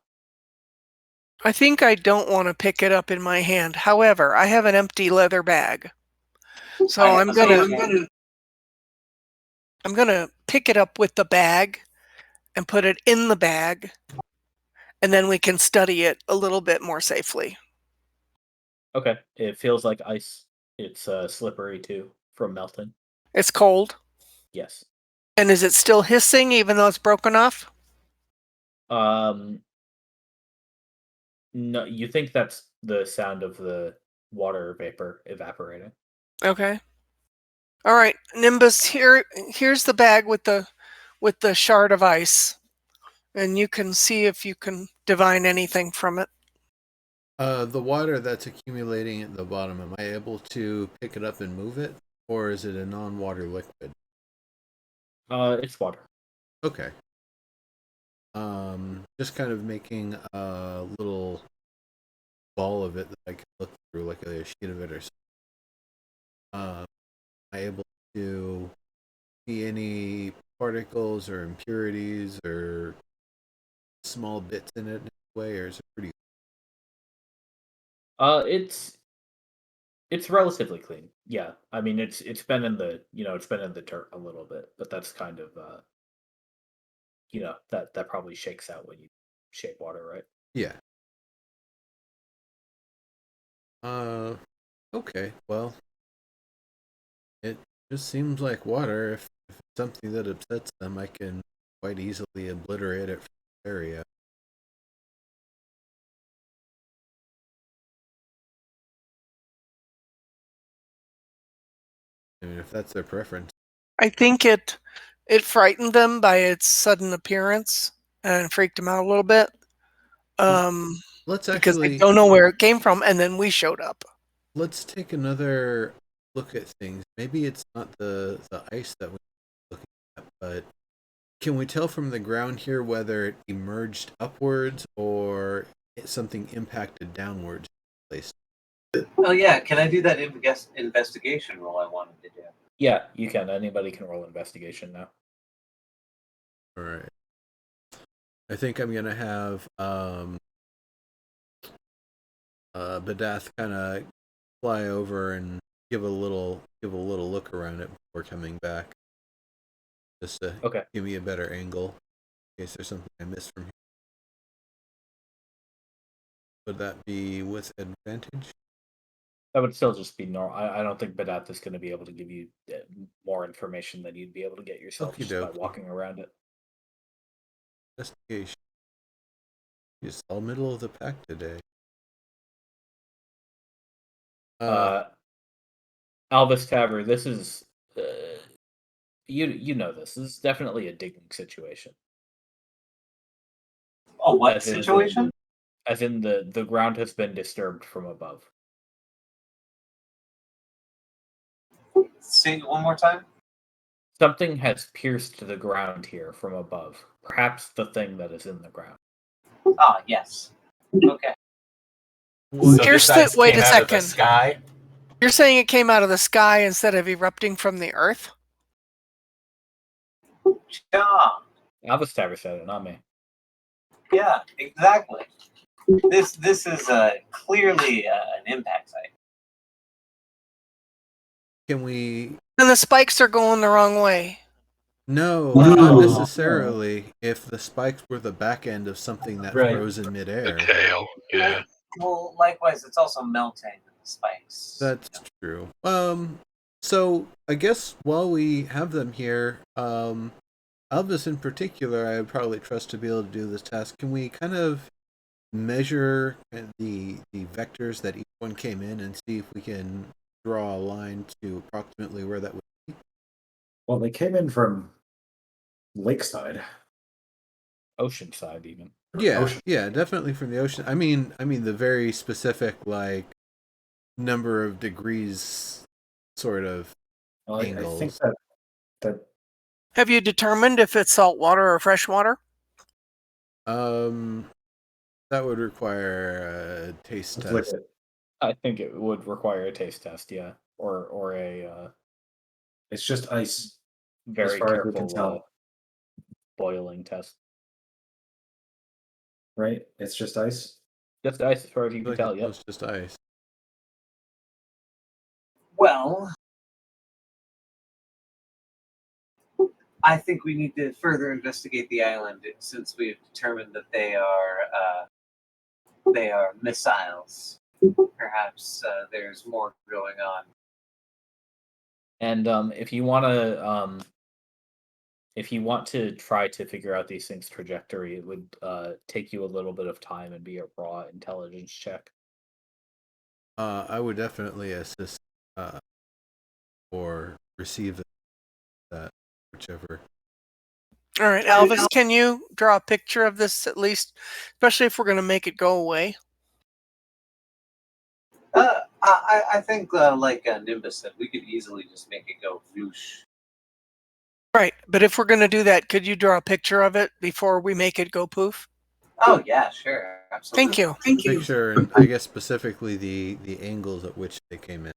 I think I don't want to pick it up in my hand. However, I have an empty leather bag. So I'm gonna pick it up with the bag and put it in the bag, and then we can study it a little bit more safely. Okay. It feels like ice. It's slippery too from melting. It's cold. Yes. And is it still hissing even though it's broken off? No, you think that's the sound of the water vapor evaporating. Okay. All right, Nimbus, here's the bag with the shard of ice. And you can see if you can divine anything from it. The water that's accumulating at the bottom, am I able to pick it up and move it? Or is it a non-water liquid? It's water. Okay. Just kind of making a little ball of it that I can look through, like a sheet of it or something. Am I able to see any particles or impurities or small bits in it in any way, or is it pretty? It's relatively clean. Yeah. I mean it's been in the it's been in the dirt a little bit, but that's kind of that probably shakes out when you shake water, right? Yeah. Okay. Well, it just seems like water. If it's something that upsets them, I can quite easily obliterate it from the area. I mean, if that's their preference. I think it frightened them by its sudden appearance and freaked them out a little bit. Let's Because they actually don't know where it came from, and then we showed up. let's take another look at things. Maybe it's not the ice that we're looking at, but can we tell from the ground here whether it emerged upwards or something impacted downwards? Place. Oh yeah, can I do that investigation roll I wanted to do? Yeah, you can. Anybody can roll investigation now. All right. I think I'm gonna have Badath kind of fly over and give a little look around it before coming back, just to give me a better angle in case there's something I missed from here. Would that be with advantage? That would still just be normal. I don't think Badath is going to be able to give you more information than you'd be able to get yourself just by walking around it. Investigation. It's all middle of the pack today. Albus Tavern, this is you know this. This is definitely a digging situation. Oh, what situation? As in the ground has been disturbed from above. Say it one more time. Something has pierced the ground here from above. Perhaps the thing that is in the ground. Ah, yes. Okay. Well, So Here's this the ice wait came a out of the second. sky. You're saying it came out of the sky instead of erupting from the earth? John. Alistair said it, not me. Yeah, exactly. This is clearly an impact site. can we? And the spikes are going the wrong way. No, No. not necessarily. If the spikes were the back end of something that Right. froze in The midair, tail. Yeah. Well, likewise, it's also melting the spikes. that's true. So I guess while we have them here, Albus in particular, I would probably trust to be able to do this task. Can we kind of measure the vectors that each one came in and see if we can draw a line to approximately where that would be? Well, they came in from lakeside. Oceanside, even. Yeah, Ocean. yeah, definitely from the ocean. I mean the very specific like number of degrees sort of Well, I think angles. that Have you determined if it's salt water or fresh water? That would require a taste let's look test. at. I think it would require a taste test, yeah, or a It's just ice, as very far as we can careful tell. boiling test. Right? It's just ice. Just ice, as far as you I can feel like tell. it's Yep. almost just ice. Well, I think we need to further investigate the island since we've determined that they are missiles. Perhaps there's more going on. And if you want to try to figure out these things' trajectory, it would take you a little bit of time and be a raw intelligence check. I would definitely assist or receive that, whichever. All right, Elvis, can you draw a picture of this at least, especially if we're going to make it go away? I think, like Nimbus said, we could easily just make it go whoosh. Right, but if we're going to do that, could you draw a picture of it before we make it go poof? Oh yeah, sure, absolutely. Thank you. Picture, and I guess specifically the angles at which they came in.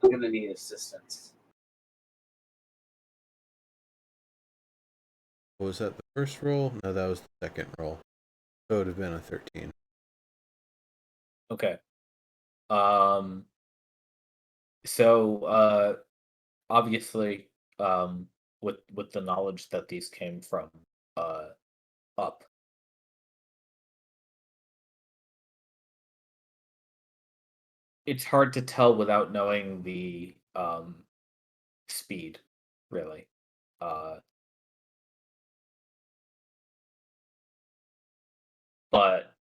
I'm gonna need assistance. Was that the first roll? No, that was the second roll. So it would have been a 13. Okay. So obviously, with the knowledge that these came from up, it's hard to tell without knowing the speed, really. But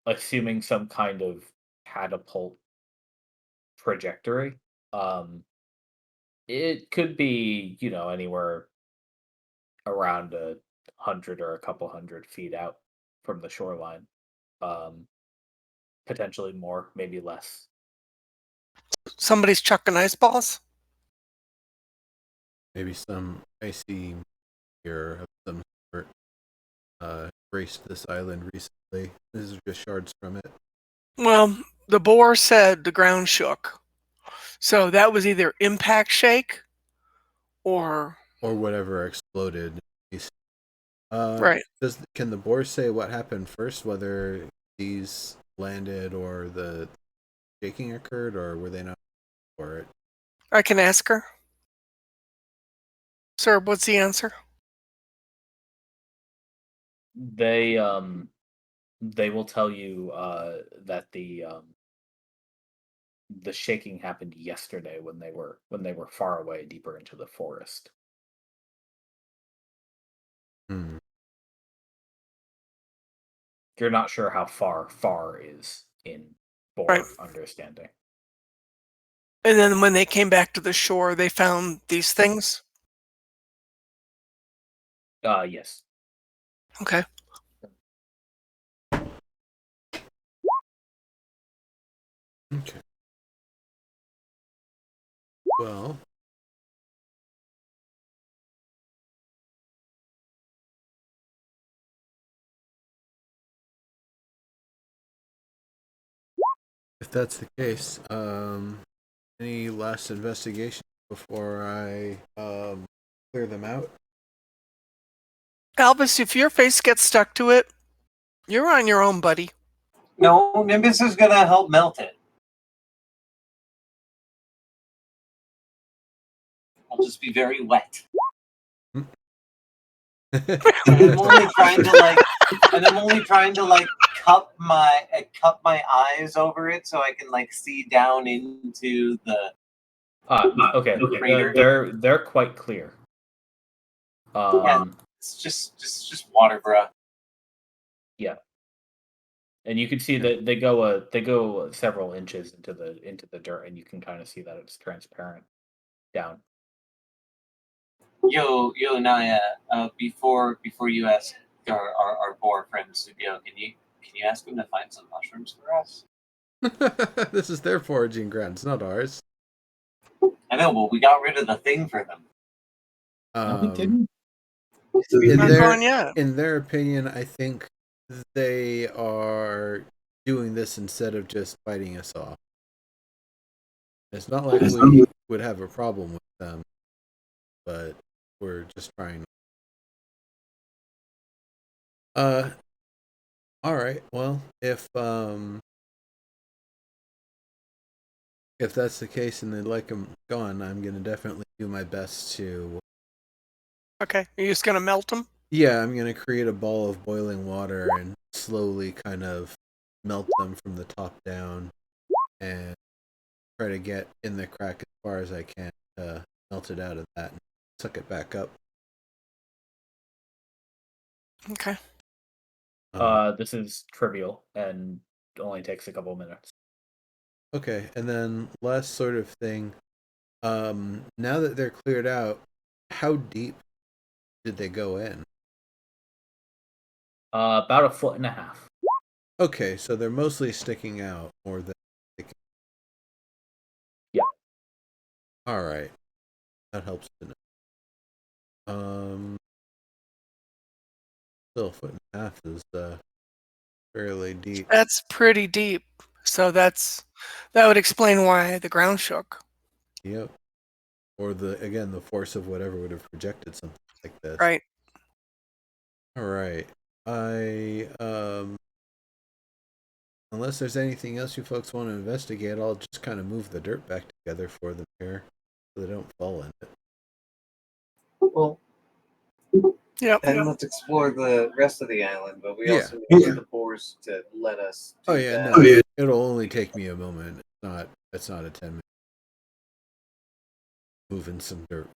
assuming some kind of catapult trajectory, it could be, anywhere around 100 or a couple 100 feet out from the shoreline. Potentially more, maybe less. Somebody's chucking ice balls? Maybe some icy here of some sort graced this island recently. This is just shards from it. Well, the boar said the ground shook. So that was either impact shake or... Or whatever exploded. Right. Can the boar say what happened first, whether these landed or the shaking occurred, or were they not for it? I can ask her. Sir, what's the answer? They will tell you that the shaking happened yesterday when they were far away, deeper into the forest. Hmm. You're not sure how far is in boar Right. understanding. And then when they came back to the shore, they found these things? Yes. Okay. Okay. Well, if that's the case, any last investigation before I clear them out? Albus, if your face gets stuck to it, you're on your own, buddy. No, Nimbus is gonna help melt it. I'll just be very wet. And I'm only trying to like cup my eyes over it so I can like see down into the Okay. crater. They're quite clear. It's just water, bruh. Yeah. And you can see that they go several inches into the dirt, and you can kind of see that it's transparent down. Yo, Naya. Before you ask our boar friends to go, can you ask them to find some mushrooms for us? This is their foraging grounds, not ours. I know, but we got rid of the thing for them. No, we didn't. In their opinion, I think they are doing this instead of just fighting us off. It's not like we would have a problem with them, but we're just trying. All right. Well, if that's the case and they'd like them gone, I'm gonna definitely do my best to. Okay, you're just gonna melt them? Yeah, I'm gonna create a ball of boiling water and slowly kind of melt them from the top down, and try to get in the crack as far as I can to melt it out of that and suck it back up. Okay. This is trivial and only takes a couple minutes. Okay, and then last sort of thing. Now that they're cleared out, how deep did they go in? About 1.5 feet. Okay, so they're mostly sticking out more than sticking. Yeah. All right, that helps to know. Still, 1.5 feet is fairly deep. That's pretty deep. So that would explain why the ground shook. Yep. Or the force of whatever would have projected something like this. Right. All right. Unless there's anything else you folks want to investigate, I'll just kind of move the dirt back together for them here so they don't fall in it. Well, Yep. and let's explore the rest of the island, but we Yeah. also need the boars to let us do Oh yeah, that. no, it'll only take me a moment. It's not a 10-minute moving some dirt.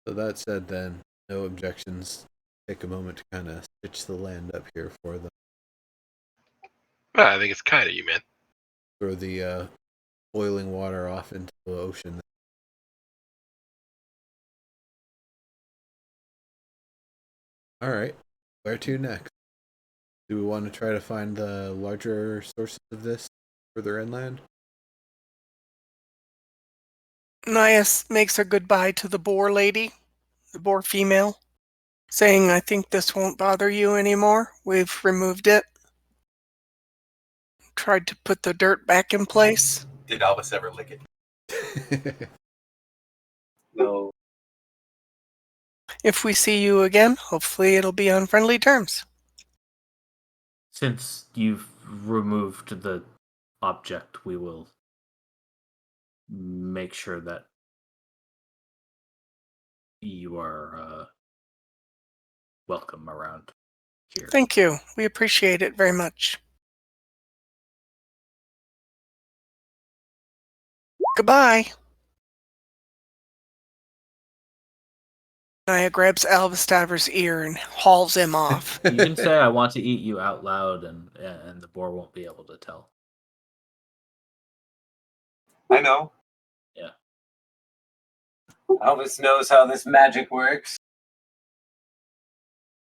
So that said, then no objections. Take a moment to kind of stitch the land up here for them. Well, I think it's kind of you, man. Throw the boiling water off into the ocean. All right, where to next? Do we want to try to find the larger sources of this further inland? Naya makes a goodbye to the boar lady, the boar female, saying, I think this won't bother you anymore. We've removed it. Tried to put the dirt back in place. Did Albus ever lick it? No. If we see you again, hopefully it'll be on friendly terms. Since you've removed the object, we will make sure that you are welcome around here. Thank you. We appreciate it very much. Goodbye. Naya grabs Alvastaver's ear and hauls him off. You can say, I want to eat you out loud, and the boar won't be able to tell. I know. Yeah. Albus knows how this magic works.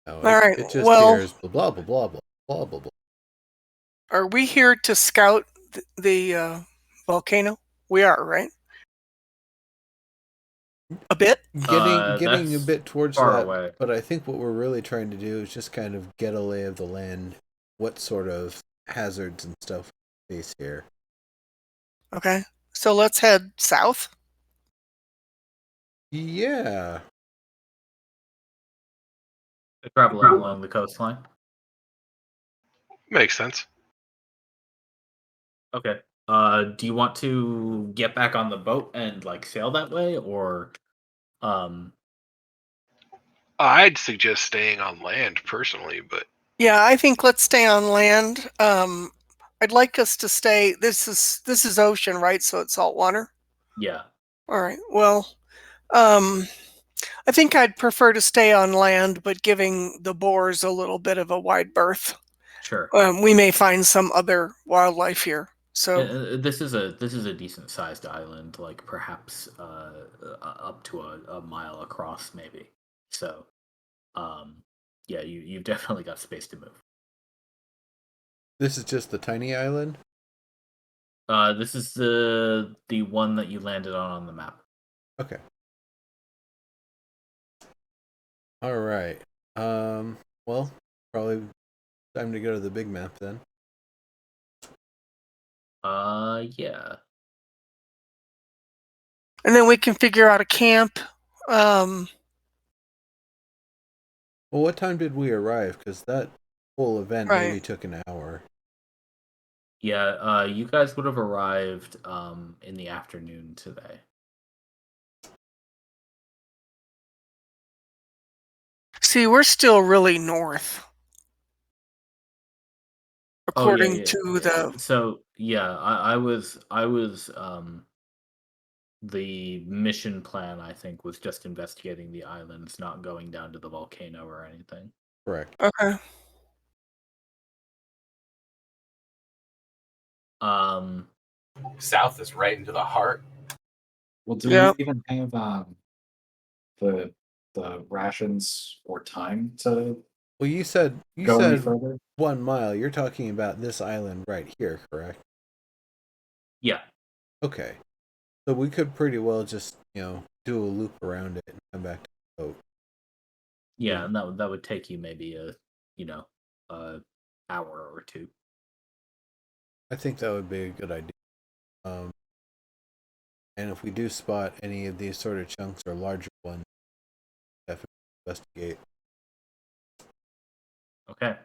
No, All right, it just well- hears blah blah blah blah blah blah blah. Are we here to scout the volcano? We are, right? A bit? Getting a That's bit towards far that, away. but I think what we're really trying to do is just kind of get a lay of the land, what sort of hazards and stuff we face here. Okay. So let's head south. Yeah. Traveling along the coastline. Makes sense. Okay. Do you want to get back on the boat and like sail that way, or I'd suggest staying on land personally, but Yeah, I think let's stay on land. I'd like us to stay. This is ocean, right? So it's salt water. yeah, All right. Well, um, I think I'd prefer to stay on land, but giving the boars a little bit of a wide berth. sure. We may find some other wildlife here. So This is a decent sized island, like perhaps up to a mile across, maybe. So, yeah, you've definitely got space to move. This is just the tiny island? This is the one that you landed on the map. Okay. All right. Well, probably time to go to the big map then. Yeah. and then we can figure out a camp. Well, what time did we arrive? Because that whole event Right. maybe took an hour. Yeah, you guys would have arrived in the afternoon today. See, we're still really north, according to the. So yeah, I was the mission plan, I think, was just investigating the islands, not going down to the volcano or anything. Correct. Okay. South is right into the heart. Well, do Yeah. we even have the rations or time to Well, you said go any further? 1 mile. You're talking about this island right here, correct? Yeah. Okay. So we could pretty well just, do a loop around it and come back to the boat. Yeah, and that would take you maybe a hour or two. I think that would be a good idea. And if we do spot any of these sort of chunks or larger ones, definitely investigate. Okay.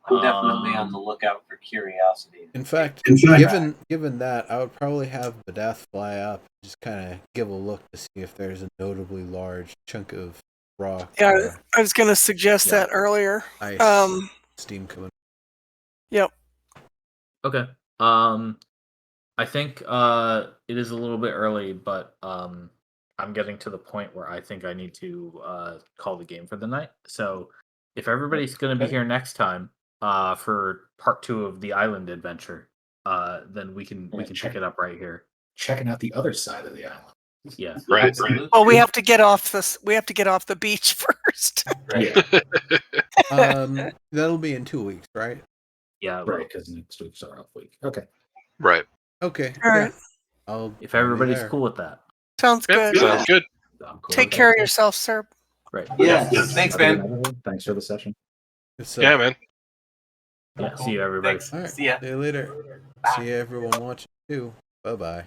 I'm definitely on the lookout for curiosity. In fact, given that, I would probably have Badath fly up, and just kind of give a look to see if there's a notably large chunk of rock Yeah, or I was going to suggest Yeah. that earlier. ice, steam coming. Yep. Okay. I think it is a little bit early, but I'm getting to the point where I think I need to call the game for the night. So if everybody's going to be Okay. here next time for part 2 of the island adventure, then we can pick it up right here. Checking out the other side of the island. Yeah. right. Absolutely. Well, we have to get off this. We have to get off the beach first. Right. Yeah. That'll be in 2 weeks, right? Yeah. well, Right, because next week's our off week. Okay. Right. Okay. All right. I'll if be everybody's there. cool with that. Sounds Yep, good. sounds good. I'm cool Take with care that. of yourself, sir. Right. Yeah. Yes. Thanks, Other than man. everything, thanks for the session. It's, Yeah, man. Yeah. See you, everybody. Thanks. All right. See ya. See you later. See everyone watching too. Bye bye.